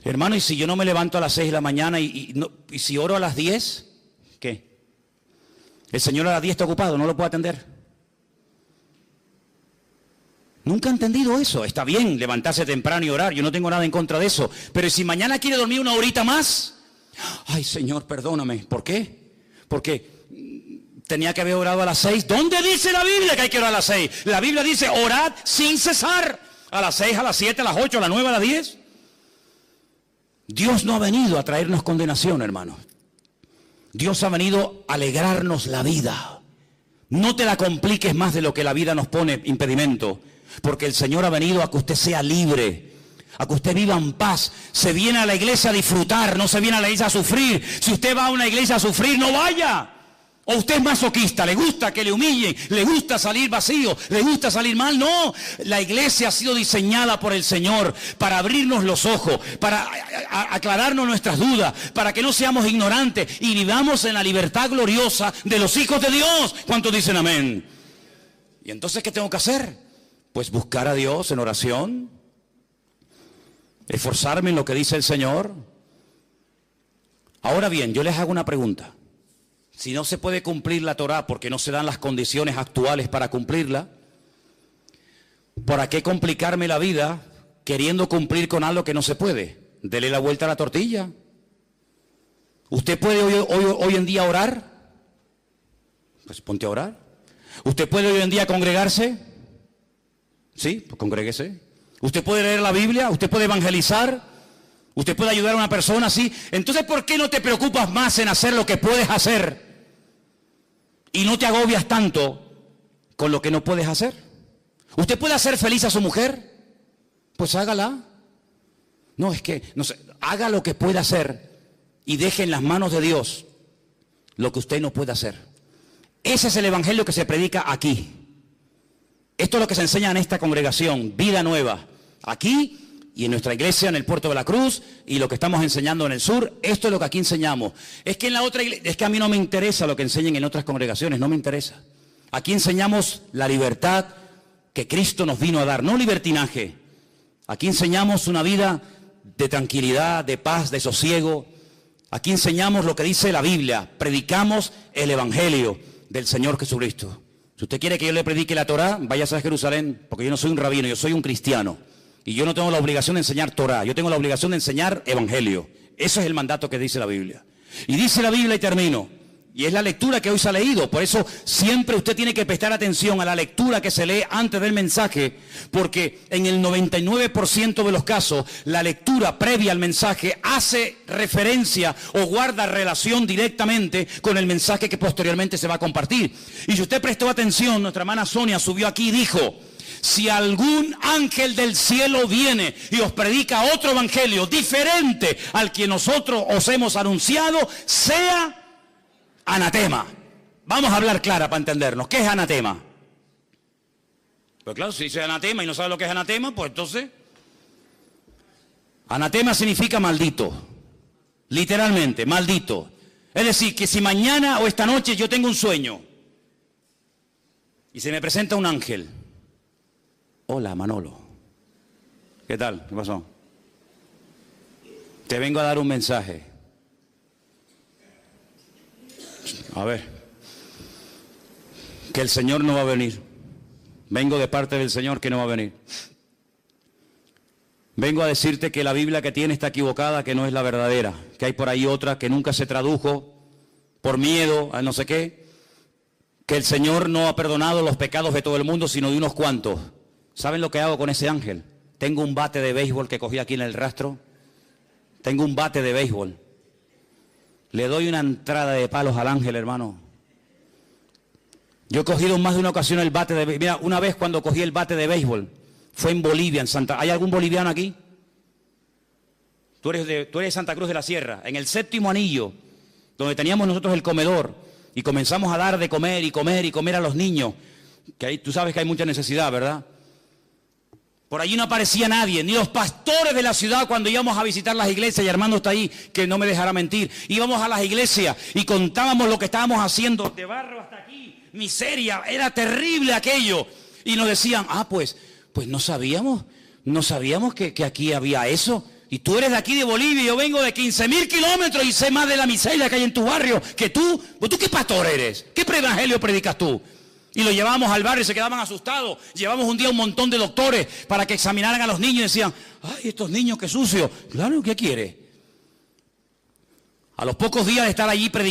Hermano, y si yo no me levanto a las 6 de la mañana y si oro a las 10, ¿qué? El Señor a las 10 está ocupado, no lo puedo atender. Nunca he entendido eso. Está bien levantarse temprano y orar, yo no tengo nada en contra de eso. Pero si mañana quiere dormir una horita más, ay Señor, perdóname. ¿Por qué? Porque tenía que haber orado a las 6. ¿Dónde dice la Biblia que hay que orar a las 6? La Biblia dice orad sin cesar. A las 6, a las 7, a las 8, a las 9, a las 10. Dios no ha venido a traernos condenación, hermano. Dios ha venido a alegrarnos la vida. No te la compliques más de lo que la vida nos pone impedimento. Porque el Señor ha venido a que usted sea libre, a que usted viva en paz. Se viene a la iglesia a disfrutar, no se viene a la iglesia a sufrir. Si usted va a una iglesia a sufrir, no vaya. ¿O usted es masoquista? ¿Le gusta que le humillen? ¿Le gusta salir vacío? ¿Le gusta salir mal? No, la iglesia ha sido diseñada por el Señor para abrirnos los ojos, para aclararnos nuestras dudas, para que no seamos ignorantes y vivamos en la libertad gloriosa de los hijos de Dios. ¿Cuántos dicen amén? ¿Y entonces qué tengo que hacer? Pues buscar a Dios en oración, esforzarme en lo que dice el Señor. Ahora bien, yo les hago una pregunta. Si no se puede cumplir la Torá porque no se dan las condiciones actuales para cumplirla, ¿para qué complicarme la vida queriendo cumplir con algo que no se puede? Dele la vuelta a la tortilla. ¿Usted puede hoy en día orar? Pues ponte a orar. ¿Usted puede hoy en día congregarse? Sí, pues congréguese. ¿Usted puede leer la Biblia? ¿Usted puede evangelizar? ¿Usted puede ayudar a una persona? Sí. Entonces, ¿por qué no te preocupas más en hacer lo que puedes hacer? Y no te agobias tanto con lo que no puedes hacer. ¿Usted puede hacer feliz a su mujer? Pues hágala. No, es que, no sé, haga lo que pueda hacer y deje en las manos de Dios lo que usted no puede hacer. Ese es el evangelio que se predica aquí. Esto es lo que se enseña en esta congregación, Vida Nueva. Aquí y en nuestra iglesia en el Puerto de la Cruz y lo que estamos enseñando en el sur, esto es lo que aquí enseñamos. Es que en la otra iglesia, es que a mí no me interesa lo que enseñen en otras congregaciones, no me interesa. Aquí enseñamos la libertad que Cristo nos vino a dar, no libertinaje. Aquí enseñamos una vida de tranquilidad, de paz, de sosiego. Aquí enseñamos lo que dice la Biblia, predicamos el evangelio del Señor Jesucristo. Si usted quiere que yo le predique la Torá, váyase a Jerusalén, porque yo no soy un rabino, yo soy un cristiano. Y yo no tengo la obligación de enseñar Torá, yo tengo la obligación de enseñar evangelio. Eso es el mandato que dice la Biblia. Y dice la Biblia, y termino, y es la lectura que hoy se ha leído. Por eso siempre usted tiene que prestar atención a la lectura que se lee antes del mensaje, porque en el 99% de los casos, la lectura previa al mensaje hace referencia o guarda relación directamente con el mensaje que posteriormente se va a compartir. Y si usted prestó atención, nuestra hermana Sonia subió aquí y dijo: si algún ángel del cielo viene y os predica otro evangelio diferente al que nosotros os hemos anunciado, sea anatema. Vamos a hablar clara para entendernos. ¿Qué es anatema? Pues claro, si dice anatema y no sabe lo que es anatema, pues entonces... Anatema significa maldito. Literalmente, maldito. Es decir, que si mañana o esta noche yo tengo un sueño y se me presenta un ángel. Hola, Manolo. ¿Qué tal? ¿Qué pasó? Te vengo a dar un mensaje. A ver. Que el Señor no va a venir. Vengo de parte del Señor que no va a venir. Vengo a decirte que la Biblia que tiene está equivocada, que no es la verdadera. Que hay por ahí otra que nunca se tradujo por miedo a no sé qué. Que el Señor no ha perdonado los pecados de todo el mundo, sino de unos cuantos. ¿Saben lo que hago con ese ángel? Tengo un bate de béisbol que cogí aquí en el rastro. Tengo un bate de béisbol. Le doy una entrada de palos al ángel, hermano. Yo he cogido en más de una ocasión el bate de béisbol. Mira, una vez cuando cogí el bate de béisbol, fue en Bolivia, en Santa... ¿Hay algún boliviano aquí? Tú eres de Santa Cruz de la Sierra. En el 7º anillo, donde teníamos nosotros el comedor, y comenzamos a dar de comer y comer y comer a los niños. Que ahí, tú sabes que hay mucha necesidad, ¿verdad? Por allí no aparecía nadie, ni los pastores de la ciudad cuando íbamos a visitar las iglesias, y Armando está ahí, que no me dejará mentir. Íbamos a las iglesias y contábamos lo que estábamos haciendo, de barro hasta aquí, miseria, era terrible aquello. Y nos decían, pues no sabíamos que aquí había eso. Y tú eres de aquí de Bolivia, y yo vengo de 15.000 kilómetros y sé más de la miseria que hay en tu barrio que tú. ¿Tú qué pastor eres? ¿Qué evangelio predicas tú? Y lo llevábamos al barrio y se quedaban asustados. Llevamos un día un montón de doctores para que examinaran a los niños y decían, ay, estos niños qué sucios. Claro, ¿qué quiere? A los pocos días de estar allí predicando,